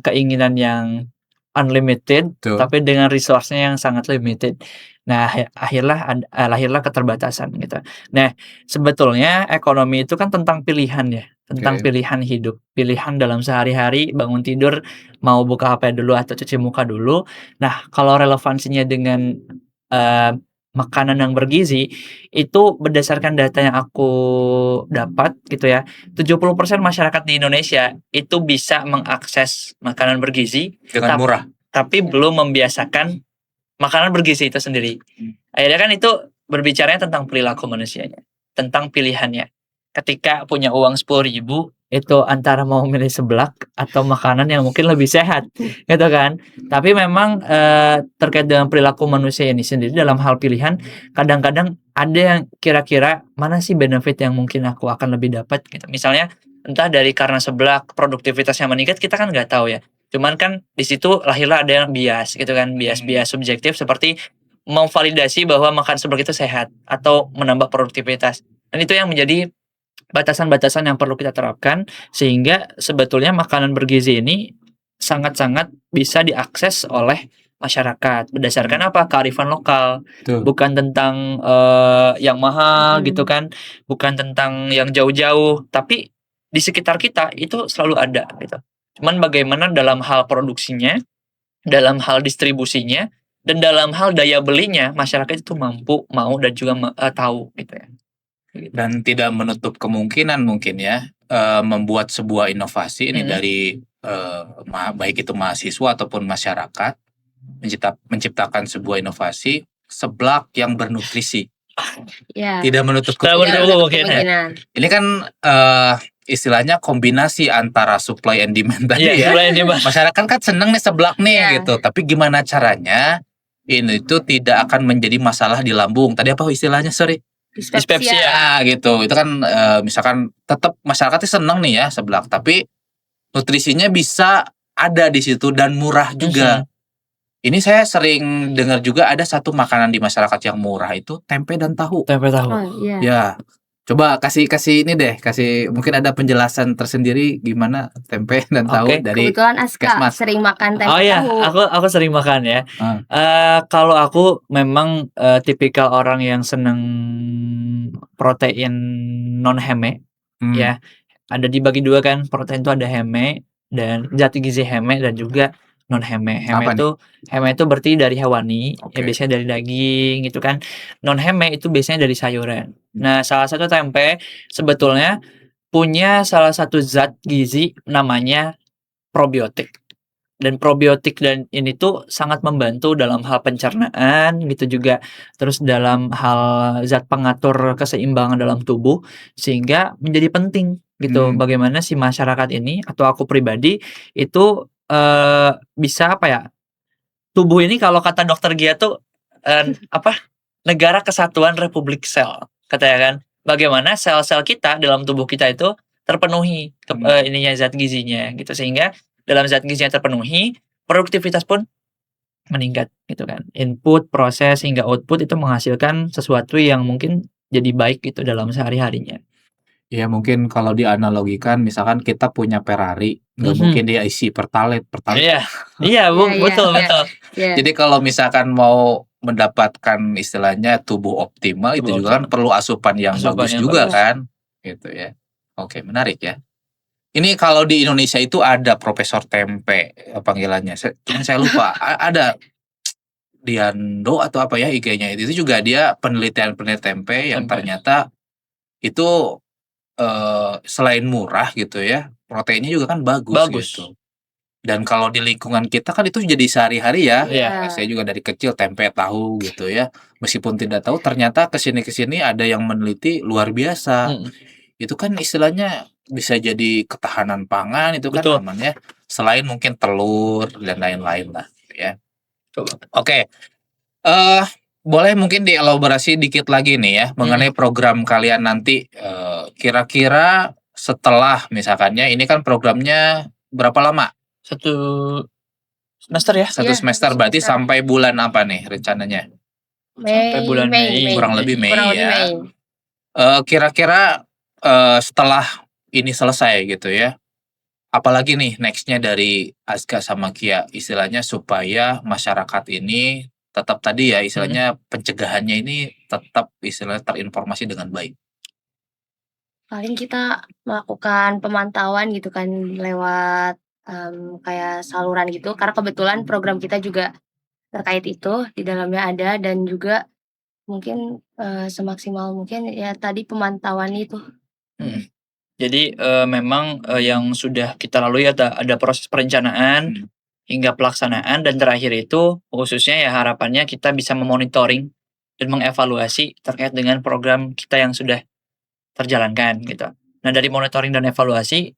keinginan yang unlimited, tapi dengan resource-nya yang sangat limited. Nah, lahirlah keterbatasan gitu. Nah, sebetulnya ekonomi itu kan tentang pilihan ya, tentang pilihan hidup, pilihan dalam sehari-hari, bangun tidur mau buka HP dulu atau cuci muka dulu. Nah, kalau relevansinya dengan makanan yang bergizi, itu berdasarkan data yang aku dapat gitu ya, 70% masyarakat di Indonesia itu bisa mengakses makanan bergizi dengan murah, tapi belum membiasakan makanan bergizi itu sendiri. Akhirnya kan itu berbicaranya tentang perilaku manusianya, tentang pilihannya. Ketika punya uang 10.000, itu antara mau milih seblak atau makanan yang mungkin lebih sehat, gitu kan. Tapi memang, terkait dengan perilaku manusia ini sendiri dalam hal pilihan, kadang-kadang ada yang kira-kira mana sih benefit yang mungkin aku akan lebih dapat gitu. Misalnya entah dari karena seblak produktivitasnya meningkat, kita kan nggak tahu ya. Cuman kan di situ lahirlah ada yang bias gitu kan, bias-bias subjektif seperti memvalidasi bahwa makan seblak itu sehat atau menambah produktivitas. Dan itu yang menjadi batasan-batasan yang perlu kita terapkan, sehingga sebetulnya makanan bergizi ini sangat-sangat bisa diakses oleh masyarakat. Berdasarkan apa? Kearifan lokal. Betul. Bukan tentang, yang mahal gitu kan, bukan tentang yang jauh-jauh, tapi di sekitar kita itu selalu ada gitu. Cuman bagaimana dalam hal produksinya, dalam hal distribusinya, dan dalam hal daya belinya, masyarakat itu mampu, mau, dan juga tahu gitu ya. Gitu. Dan tidak menutup kemungkinan mungkin ya, membuat sebuah inovasi ini dari, baik itu mahasiswa ataupun masyarakat, menciptakan sebuah inovasi, seblak yang bernutrisi. Iya. Tidak menutup Tidak Tidak menutup menutup kemungkinan. kemungkinan. Ini kan, istilahnya kombinasi antara supply and demand tadi Iya, ya. supply and demand. Masyarakat kan seneng nih seblak nih Iya. gitu, tapi gimana caranya ini tuh tidak akan menjadi masalah di lambung. Tadi apa istilahnya, sorry? Dispepsia. Ya gitu, itu kan, misalkan tetap masyarakatnya seneng nih ya seblak, tapi nutrisinya bisa ada di situ dan murah juga. Ini saya sering dengar juga ada satu makanan di masyarakat yang murah itu tempe dan tahu. Tempe tahu. Oh, iya. Ya, coba kasih ini deh, kasih mungkin ada penjelasan tersendiri gimana tempe dan tahu Oke. dari Kebetulan Aska Kesmas. sering makan tempe Oh iya, tahu. aku sering makan ya. Ah. Kalau aku memang, tipikal orang yang seneng protein non heme ya. Ada dibagi dua kan, protein itu ada heme dan zat gizi heme dan juga non heme. Apa nih? Heme itu berarti dari hewani, ya Oke. biasanya dari daging gitu kan. Non heme itu biasanya dari sayuran. Nah, salah satu tempe sebetulnya punya salah satu zat gizi namanya probiotik. Dan probiotik dan ini tuh sangat membantu dalam hal pencernaan gitu juga, terus dalam hal zat pengatur keseimbangan dalam tubuh, sehingga menjadi penting gitu bagaimana si masyarakat ini atau aku pribadi itu, bisa apa ya, tubuh ini kalau kata dokter Gia tuh, apa, negara kesatuan republik sel, katanya kan. Bagaimana sel-sel kita dalam tubuh kita itu terpenuhi ininya zat gizinya gitu, sehingga dalam zat gizinya terpenuhi, produktivitas pun meningkat gitu kan. Input, proses, hingga output itu menghasilkan sesuatu yang mungkin jadi baik gitu dalam sehari-harinya. Ya mungkin kalau dianalogikan misalkan kita punya Ferrari, nggak mungkin dia isi Pertalite Iya, iya Iya, betul iya. betul. Iya. Jadi kalau misalkan mau mendapatkan istilahnya tubuh optimal itu Tubuh juga kan perlu asupan yang Asupan bagus yang juga bagus. kan, gitu ya. Oke, menarik ya. Ini kalau di Indonesia itu ada Profesor Tempe panggilannya. Cuman saya lupa. Ada Diando atau apa ya IG-nya itu juga dia penelitian tempe yang Tempe. ternyata itu selain murah gitu ya, proteinnya juga kan bagus gitu. Dan kalau di lingkungan kita kan itu jadi sehari-hari ya. Iya. Saya juga dari kecil tempe tahu gitu ya. Meskipun tidak tahu ternyata kesini ada yang meneliti luar biasa. Itu kan istilahnya bisa jadi ketahanan pangan itu kan Betul. aman ya. Selain mungkin telur dan lain-lain lah ya. Coba. Oke. Boleh mungkin dielaborasi dikit lagi nih ya mengenai program kalian nanti, kira-kira setelah misalkannya ini kan programnya berapa lama? 1 semester ya? 1 Iya, semester 1 berarti semester. sampai bulan apa nih rencananya? Sampai bulan Mei. Kurang lebih Mei Kurang lebih ya. Mei. Kira-kira, setelah ini selesai gitu ya, apalagi nih next-nya dari Azka sama Kia istilahnya supaya masyarakat ini tetap tadi ya istilahnya pencegahannya ini tetap istilahnya terinformasi dengan baik. Paling kita melakukan pemantauan gitu kan lewat, kayak saluran gitu, karena kebetulan program kita juga terkait itu, di dalamnya ada dan juga mungkin, semaksimal mungkin ya tadi pemantauan itu. Jadi, memang, yang sudah kita lalui ada proses perencanaan hingga pelaksanaan dan terakhir itu khususnya ya harapannya kita bisa memonitoring dan mengevaluasi terkait dengan program kita yang sudah terjalankan gitu. Nah, dari monitoring dan evaluasi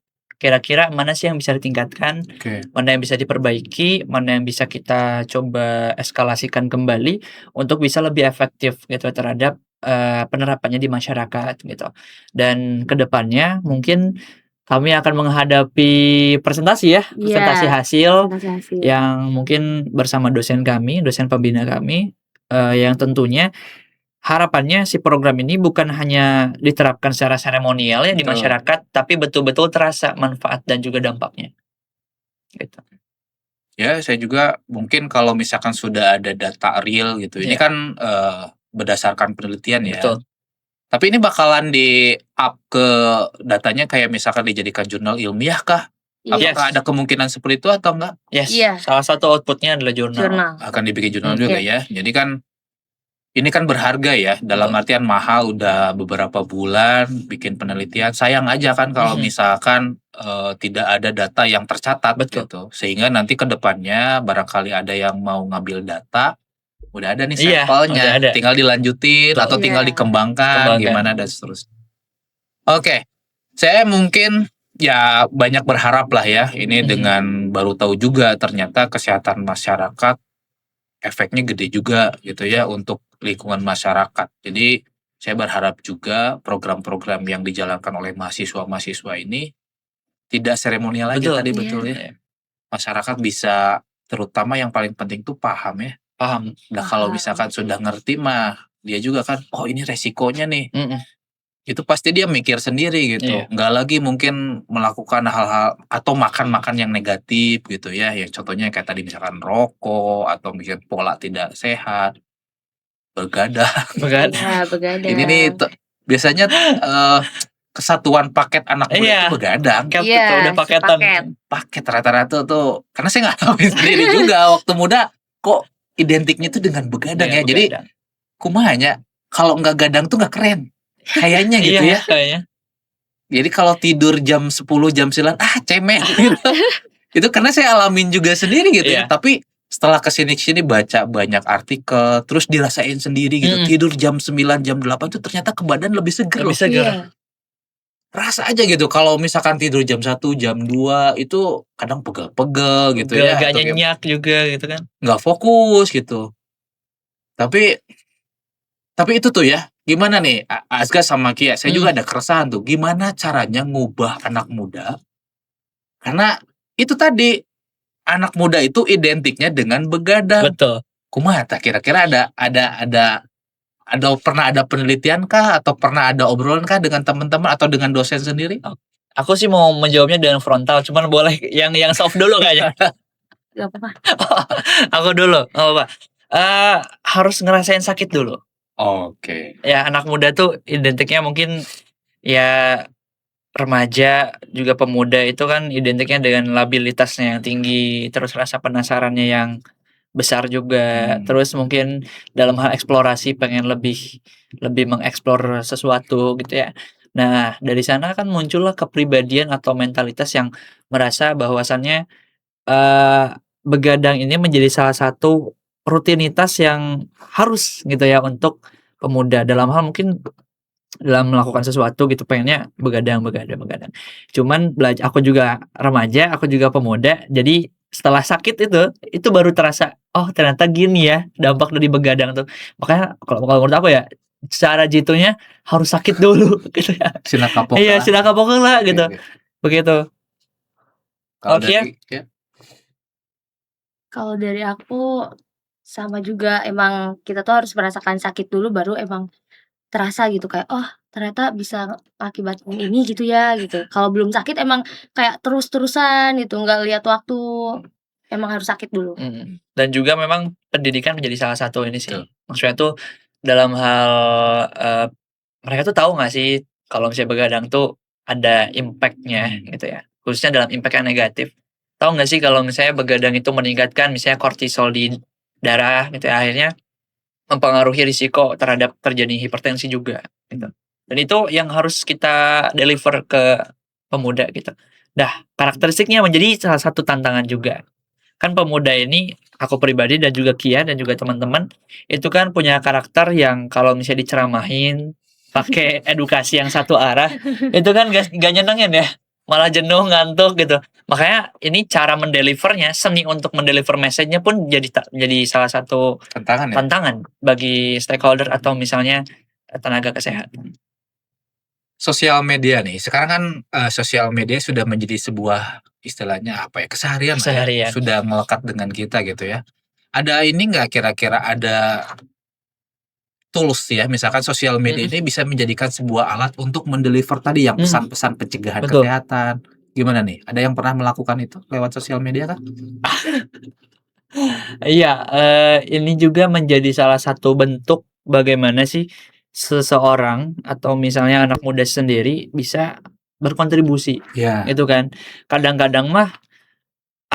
kira-kira mana sih yang bisa ditingkatkan, Oke. mana yang bisa diperbaiki, mana yang bisa kita coba eskalasikan kembali untuk bisa lebih efektif gitu terhadap penerapannya di masyarakat gitu. Dan kedepannya mungkin kami akan menghadapi presentasi ya, presentasi Iya, hasil presentasi hasil. yang mungkin bersama dosen kami, dosen pembina kami, yang tentunya harapannya si program ini bukan hanya diterapkan secara seremonial ya di Betul. masyarakat, tapi betul-betul terasa manfaat dan juga dampaknya. Gitu. Ya, saya juga mungkin kalau misalkan sudah ada data real gitu. Ini Iya. kan berdasarkan penelitian ya. Betul. Tapi ini bakalan di-up ke datanya kayak misalkan dijadikan jurnal ilmiah kah? Iya, Apakah Yes. ada kemungkinan seperti itu atau enggak? Yes. Iya. Salah satu outputnya adalah jurnal. jurnal. Akan dibikin jurnal Hmm, juga iya. ya. Jadi kan ini kan berharga ya. Dalam Betul. artian mahal udah beberapa bulan bikin penelitian. Sayang aja kan kalau Mhm. misalkan tidak ada data yang tercatat Betul. gitu. Sehingga nanti ke depannya barangkali ada yang mau ngambil data, udah ada nih Iya, sampelnya, udah ada. tinggal dilanjutin Betul. atau tinggal Iya. dikembangkan Kembangkan. gimana dan seterusnya. Oke, saya mungkin ya banyak berharap lah ya ini Mhm. dengan baru tahu juga ternyata kesehatan masyarakat efeknya gede juga gitu ya untuk lingkungan masyarakat. Jadi saya berharap juga program-program yang dijalankan oleh mahasiswa-mahasiswa ini tidak seremonial aja Betul. tadi Iya. betul ya. Iya. Masyarakat bisa terutama yang paling penting tuh paham ya. Paham. Nah kalau Paham. misalkan sudah ngerti mah dia juga kan oh ini resikonya nih. Mhm. Itu pasti dia mikir sendiri gitu. Iya. Nggak lagi mungkin melakukan hal-hal atau makan-makan yang negatif gitu ya. Yang contohnya kayak tadi misalkan rokok atau misalkan pola tidak sehat, begadang. Begadang. Iya, begadang. Ini nih biasanya kesatuan paket anak muda Iya. itu begadang. Paket Iya, itu udah paketan. sepaket. Paket rata-rata tuh karena saya ngalamin sendiri juga waktu muda kok identiknya tuh dengan begadang Iya, ya. Jadi begadang. kumanya kalau nggak gadang tuh nggak keren. Kayaknya gitu Iya, ya. kayaknya. Jadi kalau tidur jam 10 jam 9 cemen gitu. Itu karena saya alamin juga sendiri gitu ya. Iya. Tapi setelah kesini baca banyak artikel terus dirasain sendiri gitu. Mhm. Tidur jam 9 jam 8 tuh ternyata ke badan lebih seger Lebih loh. seger. Iya. Rasa aja gitu kalau misalkan tidur jam 1 jam 2 itu kadang pegel-pegel gitu ya. Gak Atau kayak nyenyak juga gitu kan. nggak fokus gitu. Tapi itu tuh ya, gimana nih Azga sama Kia, saya juga ada keresahan tuh, gimana caranya ngubah anak muda? Karena itu tadi, anak muda itu identiknya dengan begadang. Betul. Kumaha tah kira-kira ada pernah ada penelitian kah atau pernah ada obrolan kah dengan teman-teman atau dengan dosen sendiri? Aku sih mau menjawabnya dengan frontal, cuman boleh yang soft dulu kayaknya. Gak apa-apa. Aku dulu, nggak apa-apa. Harus ngerasain sakit dulu. Oke. Ya anak muda tuh identiknya mungkin ya remaja juga pemuda itu kan identiknya dengan labilitasnya yang tinggi, terus rasa penasarannya yang besar juga, terus mungkin dalam hal eksplorasi pengen lebih mengeksplor sesuatu gitu ya. Nah dari sana kan muncullah kepribadian atau mentalitas yang merasa bahwasannya begadang ini menjadi salah satu rutinitas yang harus gitu ya untuk pemuda dalam hal mungkin dalam melakukan sesuatu gitu pengennya begadang. Cuman aku juga remaja, aku juga pemuda, jadi setelah sakit itu baru terasa, oh ternyata gini ya dampak dari begadang tuh. Makanya kalau menurut aku ya secara jitunya harus sakit dulu gitu ya. Sila kapok. Iya, sila kapok lah gitu. Begitu. Kalau Oke. dari ya. Kalau dari aku sama juga, emang kita tuh harus merasakan sakit dulu baru emang terasa gitu kayak, oh ternyata bisa akibatin ini gitu ya gitu. Kalau belum sakit emang kayak terus-terusan gitu, nggak lihat waktu. Emang harus sakit dulu. Dan juga memang pendidikan menjadi salah satu ini sih. Betul. Maksudnya tuh dalam hal mereka tuh tahu nggak sih kalau misalnya begadang tuh ada impact-nya gitu ya. Khususnya dalam impact yang negatif. Tahu nggak sih kalau misalnya begadang itu meningkatkan misalnya kortisol di darah gitu ya, akhirnya mempengaruhi risiko terhadap terjadi hipertensi juga gitu. Dan itu yang harus kita deliver ke pemuda gitu. Nah, karakteristiknya menjadi salah satu tantangan juga. Kan pemuda ini, aku pribadi dan juga Kia dan juga teman-teman, itu kan punya karakter yang kalau misalnya diceramahin, pakai edukasi yang satu arah, itu kan gak nyenengin ya. malah jenuh, ngantuk gitu. Makanya ini cara mendelivernya, seni untuk mendeliver message-nya pun jadi salah satu Tantangan ya. tantangan bagi stakeholder atau misalnya tenaga kesehatan. Sosial media nih, sekarang kan sosial media sudah menjadi sebuah istilahnya apa ya, keseharian lah ya, Keseharian. sudah melekat dengan kita gitu ya. Ada ini nggak kira-kira ada tools ya, misalkan sosial media ini bisa menjadikan sebuah alat untuk mendeliver tadi yang pesan-pesan pencegahan Betul. kesehatan. Gimana nih? Ada yang pernah melakukan itu lewat sosial media kah? Iya, ini juga menjadi salah satu bentuk bagaimana sih seseorang atau misalnya anak muda sendiri bisa berkontribusi, Ya. itu kan. Kadang-kadang mah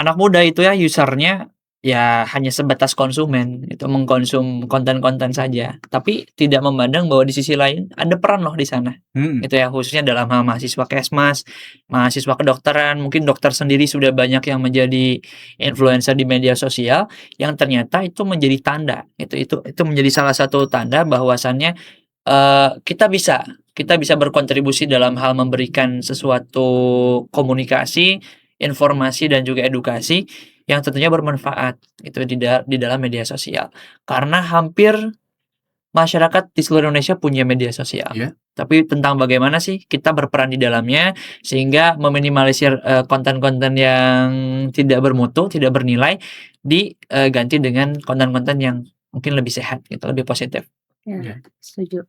anak muda itu ya user-nya ya hanya sebatas konsumen, itu mengkonsum konten-konten saja, tapi tidak memandang bahwa di sisi lain ada peran loh di sana. Gitu ya, khususnya dalam hal mahasiswa Kesmas, mahasiswa kedokteran, mungkin dokter sendiri sudah banyak yang menjadi influencer di media sosial yang ternyata itu menjadi tanda, itu menjadi salah satu tanda bahwasannya kita bisa berkontribusi dalam hal memberikan sesuatu komunikasi, informasi dan juga edukasi yang tentunya bermanfaat itu di dalam media sosial. Karena hampir masyarakat di seluruh Indonesia punya media sosial. Iya. Tapi tentang bagaimana sih kita berperan di dalamnya sehingga meminimalisir konten-konten yang tidak bermutu, tidak bernilai diganti dengan konten-konten yang mungkin lebih sehat gitu, lebih positif. Ya, setuju.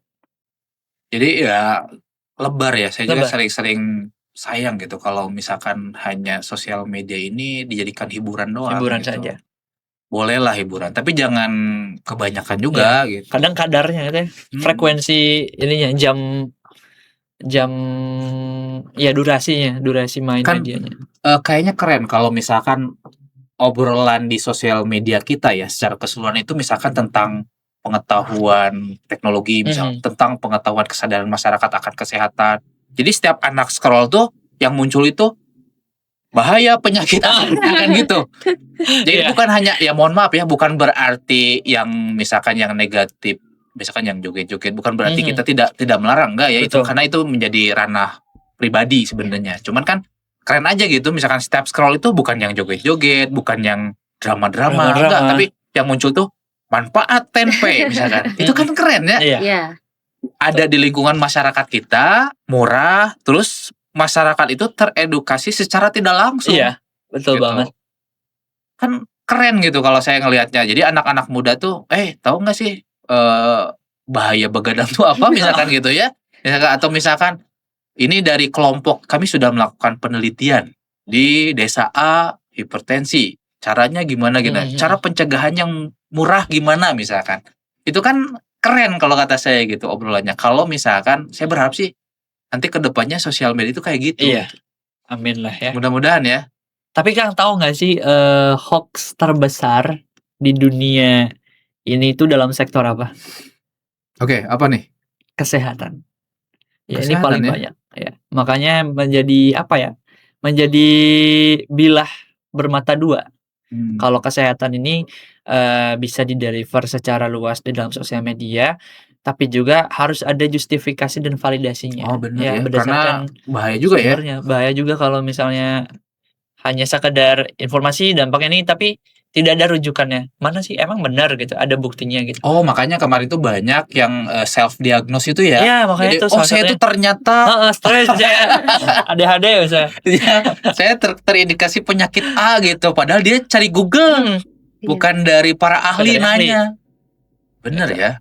Jadi ya lebar ya, saya juga Lebar. sering-sering sayang gitu kalau misalkan hanya sosial media ini dijadikan hiburan doang Hiburan gitu. saja. Bolehlah hiburan, tapi jangan kebanyakan juga gitu. Kadang kadarnya gitu ya. Frekuensi ininya jam ya durasi main Kan medianya. kayaknya keren kalau misalkan obrolan di sosial media kita ya secara keseluruhan itu misalkan tentang pengetahuan teknologi, misal tentang pengetahuan kesadaran masyarakat akan kesehatan. Jadi setiap anak scroll tuh yang muncul itu bahaya penyakit kan gitu. Jadi bukan hanya ya mohon maaf ya, bukan berarti yang misalkan yang negatif, misalkan yang joget-joget, bukan berarti kita tidak melarang, enggak ya. Itu karena itu menjadi ranah pribadi sebenarnya. Cuman kan keren aja gitu, misalkan setiap scroll itu bukan yang joget-joget, bukan yang drama-drama, enggak, tapi yang muncul tuh manfaat tempe misalkan. Itu kan keren ya. Iya. Ada di lingkungan masyarakat kita, murah, terus masyarakat itu teredukasi secara tidak langsung. Iya, betul gitu. banget. Kan keren gitu kalau saya ngelihatnya. Jadi anak-anak muda tuh, tahu nggak sih bahaya begadang tuh apa misalkan gitu ya? Misalkan, atau misalkan ini dari kelompok kami sudah melakukan penelitian di desa A hipertensi. Caranya gimana gitu? Cara pencegahan yang murah gimana misalkan? Itu kan keren kalau kata saya gitu obrolannya. Kalau misalkan saya berharap sih nanti kedepannya sosial media itu kayak gitu. Iya. Amin lah ya. Mudah-mudahan ya. Tapi Kang tahu nggak sih hoax terbesar di dunia ini itu dalam sektor apa? Oke, apa nih? Kesehatan. Ya, Kesehatan ini paling ya? banyak ya. Makanya menjadi apa ya? Menjadi bilah bermata dua. Kalau kesehatan ini bisa dideliver secara luas di dalam sosial media, tapi juga harus ada justifikasi dan validasinya. Oh benar ya, berdasarkan karena bahaya juga sumbernya. Bahaya juga kalau misalnya hanya sekedar informasi dampaknya ini tapi tidak ada rujukannya. Mana sih emang benar gitu, ada buktinya gitu. Oh, makanya kemarin itu banyak yang self diagnose itu ya. Iya, makanya Jadi, itu salah saya satunya. itu ternyata Stres saya. ADHD misalnya. saya terindikasi penyakit A gitu, padahal dia cari Google, bukan dari para ahli Dari ahli. nanya. Bener ya.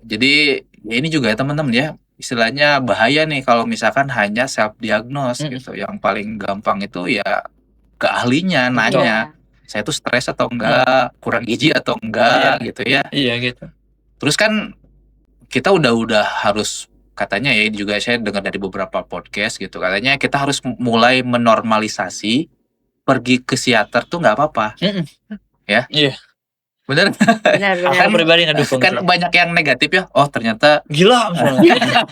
Jadi ya ini juga ya teman-teman ya, istilahnya bahaya nih kalau misalkan hanya self diagnose gitu. Yang paling gampang itu ya ke ahlinya nanya. Saya tuh stres atau enggak, kurang gizi atau enggak gitu ya. Iya gitu. Terus kan kita udah harus katanya ya, juga saya dengar dari beberapa podcast gitu, katanya kita harus mulai menormalisasi pergi ke psikiater tuh nggak apa-apa. Ya. Iya. Bener. Benar. Aku pribadi ngedukung. Kan banyak yang negatif ya. Oh ternyata gila misalnya.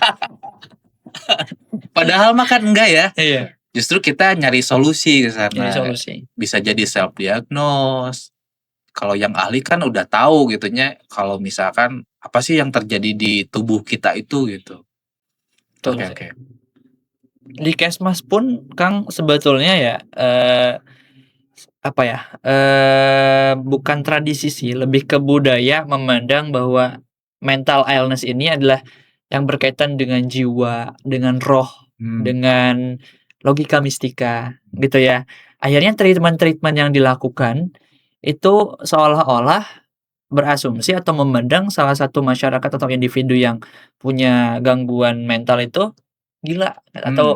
padahal mah kan enggak ya. Iya. Justru kita nyari solusi ke sana. Nyari solusi. Bisa jadi self diagnose. Kalau yang ahli kan udah tahu gitunya, kalau misalkan apa sih yang terjadi di tubuh kita itu gitu. Oke. Di Kesmas pun Kang sebetulnya ya apa ya, bukan tradisi sih, lebih ke budaya memandang bahwa mental illness ini adalah yang berkaitan dengan jiwa, dengan roh, dengan logika mistika, gitu ya. Akhirnya treatment-treatment yang dilakukan itu seolah-olah berasumsi atau memandang salah satu masyarakat atau individu yang punya gangguan mental itu gila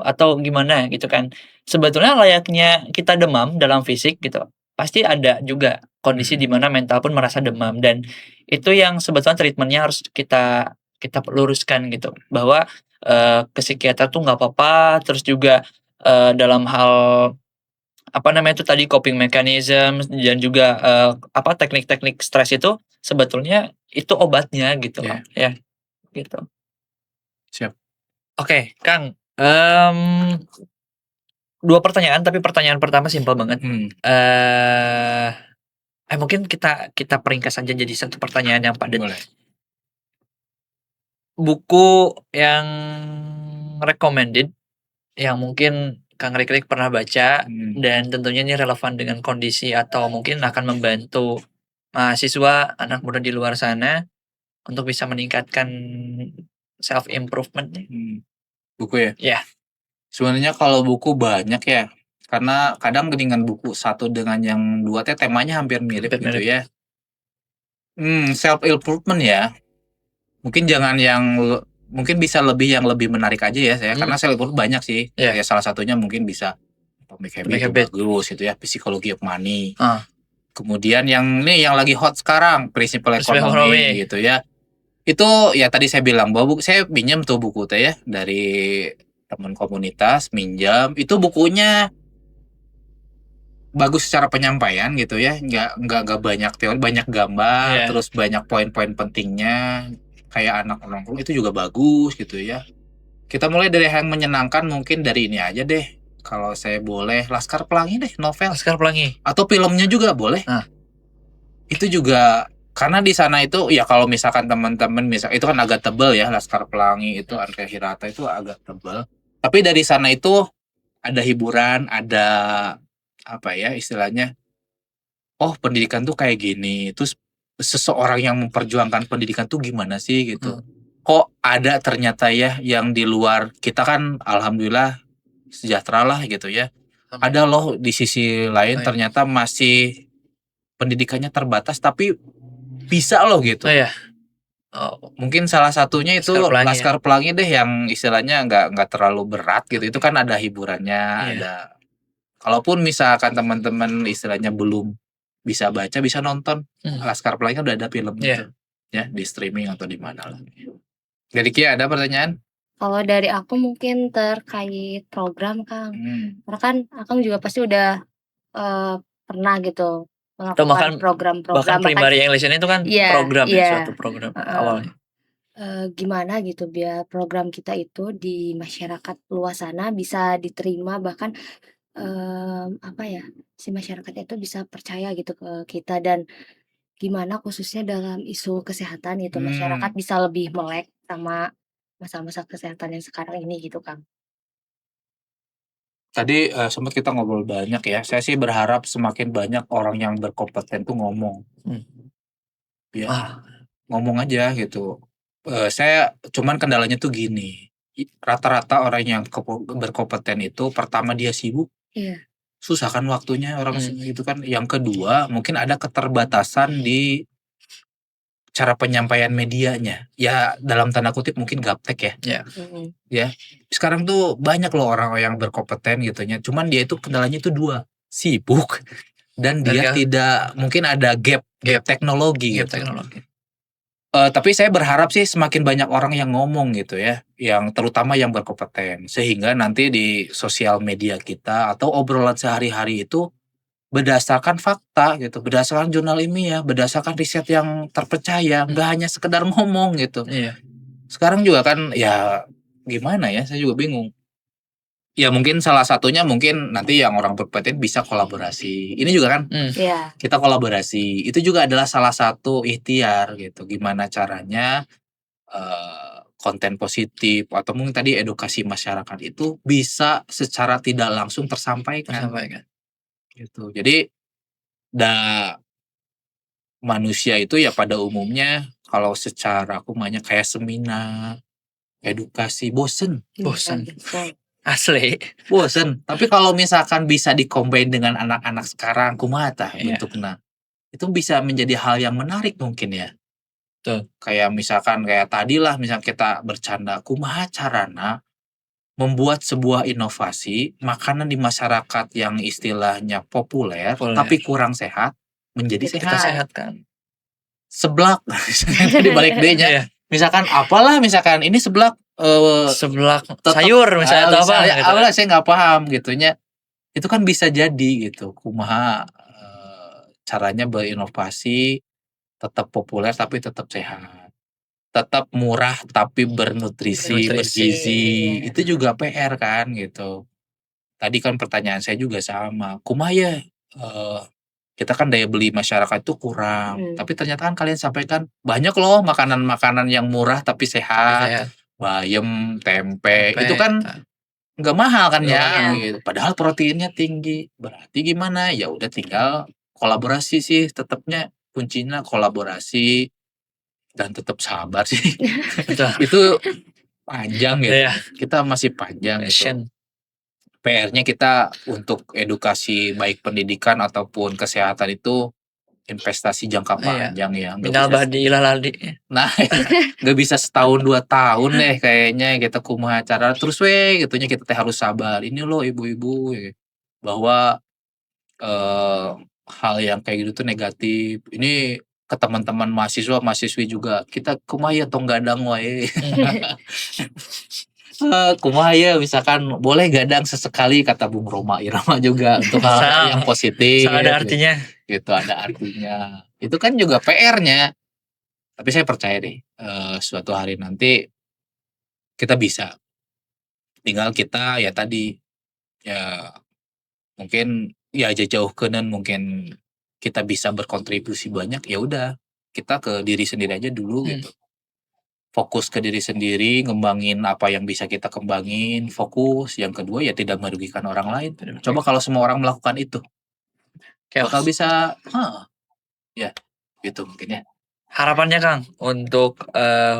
atau gimana gitu kan. Sebetulnya layaknya kita demam dalam fisik gitu, pasti ada juga kondisi di mana mental pun merasa demam dan itu yang sebetulnya treatment-nya harus kita kita luruskan gitu, bahwa, ke psikiater tuh nggak apa-apa, terus juga, dalam hal apa namanya itu tadi coping mechanism dan juga, apa teknik-teknik stres itu sebetulnya itu obatnya gitu loh, ya gitu. Siap. Oke, Kang, 2 pertanyaan tapi pertanyaan pertama simpel banget. Mungkin kita kita peringkas saja jadi satu pertanyaan yang padat. Boleh. Buku yang recommended yang mungkin Kang Rikrik pernah baca dan tentunya ini relevan dengan kondisi atau mungkin akan membantu mahasiswa, anak muda di luar sana untuk bisa meningkatkan self improvement nih. Buku ya? Iya. Sebenarnya kalau buku banyak ya, karena kadang dengan buku satu dengan yang dua temanya hampir mirip gitu ya. Self improvement ya. Mungkin jangan yang mungkin bisa yang lebih menarik aja ya saya, karena self improvement banyak sih. Ya salah satunya mungkin bisa Atomic Habits itu bagus gitu ya, Psychology of Money. Kemudian yang yang lagi hot sekarang, Principle Economy gitu ya. Itu ya tadi saya bilang bahwa saya pinjam tuh buku teh ya dari teman komunitas, minjam. Itu bukunya bagus secara penyampaian gitu ya, nggak banyak teori, banyak gambar, terus banyak poin-poin pentingnya, kayak anak nongkrong itu juga bagus gitu ya. Kita mulai dari yang menyenangkan, mungkin dari ini aja deh, kalau saya boleh Laskar Pelangi deh, novel. Laskar Pelangi. Atau filmnya juga boleh. Itu juga karena di sana itu ya kalau misalkan teman-teman itu kan agak tebel ya, Laskar Pelangi itu Andrea Hirata itu agak tebel. Tapi dari sana itu ada hiburan, ada apa ya istilahnya, oh pendidikan tuh kayak gini, terus seseorang yang memperjuangkan pendidikan tuh gimana sih gitu. Kok ada ternyata ya yang di luar kita kan alhamdulillah sejahtera lah gitu ya. Ada loh di sisi lain ternyata masih pendidikannya terbatas tapi bisa loh gitu. Mungkin salah satunya itu Laskar Pelangi deh yang istilahnya nggak terlalu berat gitu. Itu kan ada hiburannya, ada. Kalaupun misalkan teman-teman istilahnya belum bisa baca, bisa nonton. Laskar Pelangi udah ada filmnya tuh, ya di streaming atau di mana lah. Dari Kia ada pertanyaan? Kalau dari aku mungkin terkait program Kang, karena kan Akang juga pasti udah pernah gitu melakukan program-program. Bahkan primary English itu kan program ya, suatu program awalnya. Gimana gitu biar program kita itu di masyarakat luas sana bisa diterima, bahkan apa ya, si masyarakat itu bisa percaya gitu ke kita, dan gimana khususnya dalam isu kesehatan gitu, masyarakat bisa lebih melek sama masa-masa kesehatan yang sekarang ini gitu, Kang. Tadi sempat kita ngobrol banyak ya. Saya sih berharap semakin banyak orang yang berkompeten tuh ngomong. Ya, ngomong aja gitu. Saya cuman kendalanya tuh gini. Rata-rata orang yang berkompeten itu pertama dia sibuk. Susah kan waktunya orang gitu kan. Yang kedua, mungkin ada keterbatasan di cara penyampaian medianya. Ya dalam tanda kutip mungkin gaptek ya. Ya. Sekarang tuh banyak loh orang yang berkompeten gitu ya. Cuman dia itu kendalanya itu dua, sibuk dan dia tidak mungkin ada gap teknologi gitu. Tapi saya berharap sih semakin banyak orang yang ngomong gitu ya, yang terutama yang berkompeten, sehingga nanti di sosial media kita atau obrolan sehari-hari itu berdasarkan fakta gitu, berdasarkan jurnal ilmiah, berdasarkan riset yang terpercaya, nggak hanya sekedar ngomong gitu. Sekarang juga kan ya gimana ya, saya juga bingung. Ya mungkin salah satunya mungkin nanti yang orang berkompeten bisa kolaborasi. Ini juga kan kita kolaborasi. Itu juga adalah salah satu ikhtiar gitu. Gimana caranya konten positif atau mungkin tadi edukasi masyarakat itu bisa secara tidak langsung tersampaikan Tersampaikan. gitu. Jadi manusia itu ya pada umumnya kalau secara akumannya kayak seminar, edukasi, bosen. Bosan. Betul. Asli. Bosen. Tapi kalau misalkan bisa di-combine dengan anak-anak sekarang, kumaha tah Iya. bentukna. Itu bisa menjadi hal yang menarik mungkin ya. Betul. Kayak misalkan kayak tadilah misal kita bercanda, kumaha carana membuat sebuah inovasi makanan di masyarakat yang istilahnya populer Populer. tapi kurang sehat menjadi Kita sehat. sehat kan. Seblak itu di balik D-nya. Iya. Misalkan apalah misalkan ini seblak Seblak tetep, sayur misalnya atau apa misalnya, gitu. apalah saya nggak paham gitunya. Itu kan bisa jadi gitu. Kumaha caranya berinovasi tetap populer tapi tetap sehat. Tetap murah tapi bernutrisi, bergizi. Itu juga PR kan gitu. Tadi kan pertanyaan saya juga sama. Kumaha ya kita kan daya beli masyarakat itu kurang. Tapi ternyata kan kalian sampaikan banyak loh makanan-makanan yang murah tapi sehat. Sehat. Bayam, tempe. Itu kan nggak mahal kan Nggak ya. mahal. Gitu. Padahal proteinnya tinggi. Berarti gimana? Ya udah tinggal kolaborasi sih. Tetapnya kuncinya kolaborasi dan tetap sabar sih. Betul. Itu panjang gitu. Iya. Kita masih panjang gitu. Passion. PR-nya kita untuk edukasi baik pendidikan ataupun kesehatan itu investasi jangka Iya. panjang ya. Nggak Minal bisa badi ilal ladi. Nah, nggak bisa setahun 2 tahun deh kayaknya kita kumaha cara terus gitunya kita teh harus sabar. Ini loh ibu-ibu bahwa hal yang kayak gitu tuh negatif. Ini ke teman-teman mahasiswa, mahasiswi juga kita kumaha ya tong gadang wae. Kumaha ya misalkan boleh gadang sesekali kata Bung Roma Irama juga untuk hal yang positif. Ada artinya. Gitu ada artinya. Itu kan juga PR-nya. Tapi saya percaya deh suatu hari nanti kita bisa. Tinggal kita ya tadi ya mungkin ya jauh-jauhkeun mungkin kita bisa berkontribusi banyak ya udah kita ke diri sendiri aja dulu gitu. Fokus ke diri sendiri, ngembangin apa yang bisa kita kembangin, fokus. Yang kedua ya tidak merugikan orang lain. Coba kalau semua orang melakukan itu, bakal bisa, ya gitu mungkin ya. Harapannya Kang untuk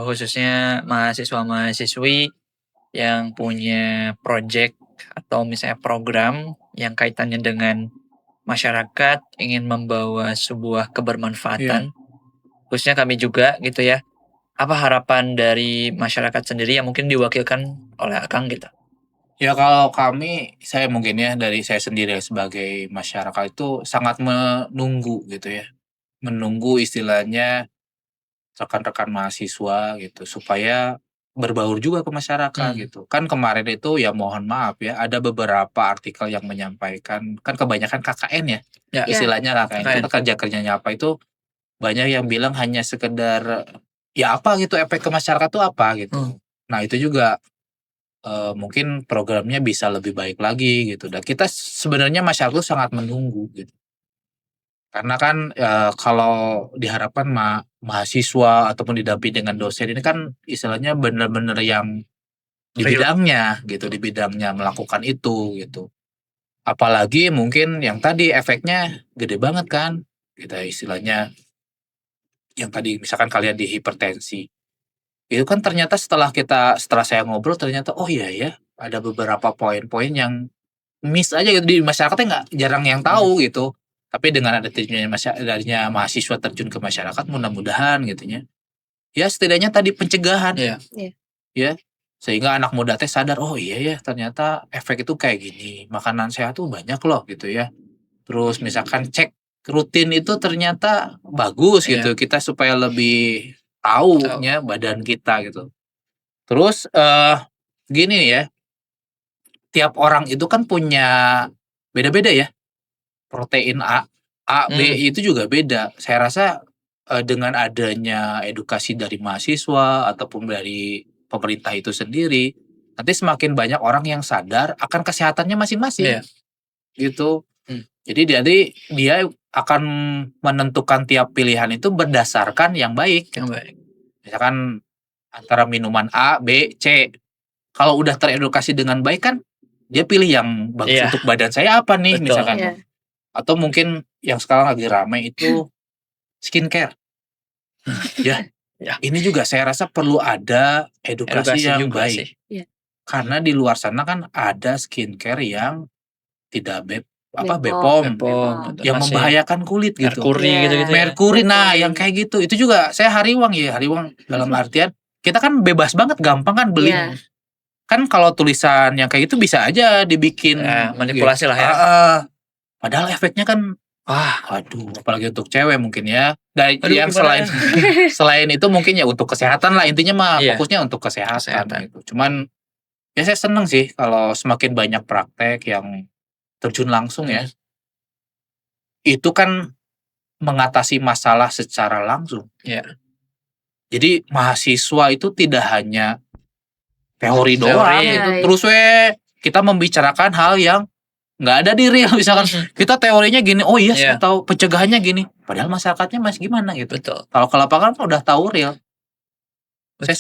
khususnya mahasiswa-mahasiswi yang punya project atau misalnya program yang kaitannya dengan masyarakat ingin membawa sebuah kebermanfaatan, khususnya kami juga gitu ya. Apa harapan dari masyarakat sendiri yang mungkin diwakilkan oleh Akang gitu? Ya kalau saya mungkin ya dari saya sendiri sebagai masyarakat itu sangat menunggu gitu ya. Menunggu istilahnya rekan-rekan mahasiswa gitu supaya berbaur juga ke masyarakat gitu. Kan kemarin itu ya mohon maaf ya ada beberapa artikel yang menyampaikan kan kebanyakan KKN ya. Ya. Istilahnya KKN. Kita kerja-kerjanya apa itu banyak yang bilang hanya sekedar ya apa gitu efek ke masyarakat tuh apa gitu. Nah itu juga mungkin programnya bisa lebih baik lagi gitu. Dan kita sebenarnya masyarakat tuh sangat menunggu gitu. Karena kan kalau diharapkan mahasiswa ataupun didampingi dengan dosen ini kan istilahnya benar-benar yang di bidangnya gitu, di bidangnya melakukan itu gitu. Apalagi mungkin yang tadi efeknya gede banget kan. Gitu istilahnya yang tadi misalkan kalian di hipertensi. Itu kan ternyata setelah saya ngobrol ternyata oh iya ya, ada beberapa poin-poin yang miss aja gitu di masyarakatnya nggak jarang yang tahu gitu. Tapi dengan adanya mahasiswa terjun ke masyarakat mudah-mudahan gitunya. Ya setidaknya tadi pencegahan. Iya. Ya. Sehingga anak muda teh sadar oh iya ya ternyata efek itu kayak gini. Makanan sehat tuh banyak loh gitu ya. Terus misalkan cek rutin itu ternyata bagus gitu. Kita supaya lebih tahu ya badan kita gitu. Terus gini ya. Tiap orang itu kan punya beda-beda ya. Protein A, B itu juga beda. Saya rasa dengan adanya edukasi dari mahasiswa ataupun dari pemerintah itu sendiri, nanti semakin banyak orang yang sadar akan kesehatannya masing-masing. Gitu. Jadi dia akan menentukan tiap pilihan itu berdasarkan yang baik. Yang baik. Misalkan antara minuman A, B, C. Kalau udah teredukasi dengan baik kan, dia pilih yang bagus Iya. untuk badan saya apa nih Betul. misalkan. Iya. Atau mungkin yang sekarang lagi ramai itu skincare. Ya, Ya. ini juga saya rasa perlu ada edukasi Edukasi yang juga baik. sih. Karena di luar sana kan ada skincare yang tidak Bepom. Bepom, Bepom, yang masih membahayakan kulit gitu. Merkuri Iya. gitu-gitu ya. Merkuri, nah Merkuri. yang kayak gitu. Itu juga saya hariwang dalam artian kita kan bebas banget, gampang kan beli. Iya. Kan kalau tulisan yang kayak gitu bisa aja dibikin Ya, manipulasi lah ya. Padahal efeknya kan aduh, apalagi untuk cewek mungkin ya. Dan Aduh, yang gimana selain itu mungkin ya untuk kesehatan lah, intinya mah Iya. fokusnya untuk kesehatan Kesehatan. gitu. Cuman ya saya seneng sih kalau semakin banyak praktek yang terjun langsung ya. Itu kan mengatasi masalah secara langsung. Iya. Jadi mahasiswa itu tidak hanya teori Teori, doang ya. gitu. Terus kita membicarakan hal yang nggak ada di real, misalkan kita teorinya gini, oh iya saya Iya. tahu pencegahannya gini, padahal masyarakatnya masih gimana gitu. Betul. Kalau ke lapangan kan udah tahu real. Saya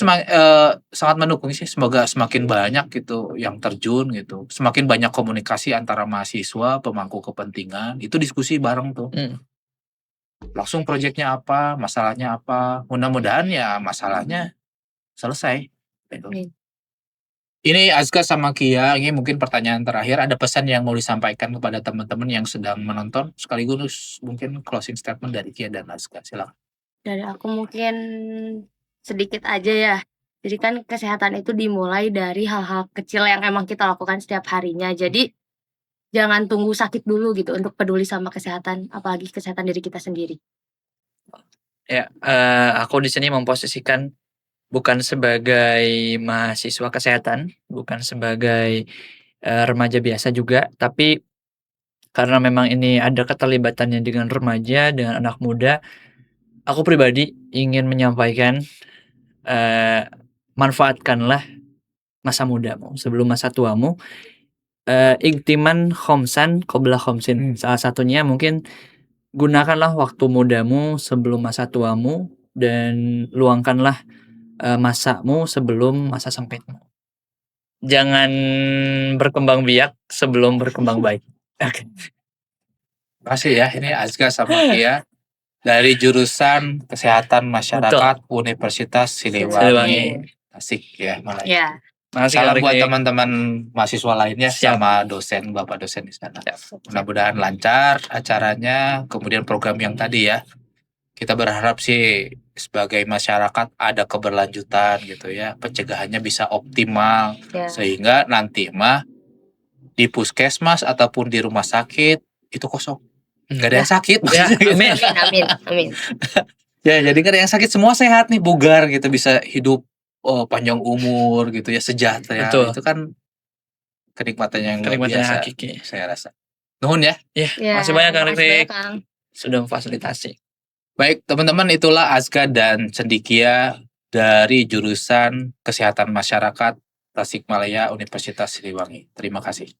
sangat mendukung sih, semoga semakin banyak gitu yang terjun gitu, semakin banyak komunikasi antara mahasiswa, pemangku kepentingan, itu diskusi bareng tuh. Langsung proyeknya apa, masalahnya apa, mudah-mudahan ya masalahnya selesai. Gitu. Amin. Ini Azka sama Kia, ini mungkin pertanyaan terakhir. Ada pesan yang mau disampaikan kepada teman-teman yang sedang menonton? Sekaligus mungkin closing statement dari Kia dan Azka. Silakan. Dari aku mungkin sedikit aja ya. Jadi kan kesehatan itu dimulai dari hal-hal kecil yang emang kita lakukan setiap harinya. Jadi jangan tunggu sakit dulu gitu untuk peduli sama kesehatan, apalagi kesehatan diri kita sendiri. Ya, aku di sini memposisikan bukan sebagai mahasiswa kesehatan, bukan sebagai remaja biasa juga, tapi karena memang ini ada keterlibatannya dengan remaja, dengan anak muda, aku pribadi ingin menyampaikan manfaatkanlah masa mudamu sebelum masa tuamu. Iktiman khomsan qabla khomsin. Salah satunya mungkin gunakanlah waktu mudamu sebelum masa tuamu dan luangkanlah masamu sebelum masa sempitmu. Jangan berkembang biak sebelum berkembang baik. Oke. Makasih ya, ini Azka sama Kia dari jurusan Kesehatan Masyarakat Universitas Siliwangi, Tasik ya malah. Ya. Makasih Salam Kak buat Riki. teman-teman mahasiswa lainnya Siap. sama dosen, bapak dosen di sana. Mudah-mudahan lancar acaranya, kemudian program yang tadi ya. Kita berharap sih sebagai masyarakat ada keberlanjutan gitu ya, pencegahannya bisa optimal Ya. sehingga nanti mah di puskesmas ataupun di rumah sakit itu kosong, nggak ada yang sakit Ya, maksudnya gitu. amin. Amin. Ya, jadi nggak ada yang sakit, semua sehat nih, bugar gitu, bisa hidup panjang umur gitu ya, sejahtera. Betul. Itu kan kenikmatan yang luar Kenikmatan yang biasa, hakiki. saya rasa. Nuhun ya. Ya, Ya, makasih banyak Kang makasih Riki banyak, Kang. sudah memfasilitasi. Baik, teman-teman, itulah Azka dan Cendikia dari jurusan Kesehatan Masyarakat Tasikmalaya Universitas Siliwangi. Terima kasih.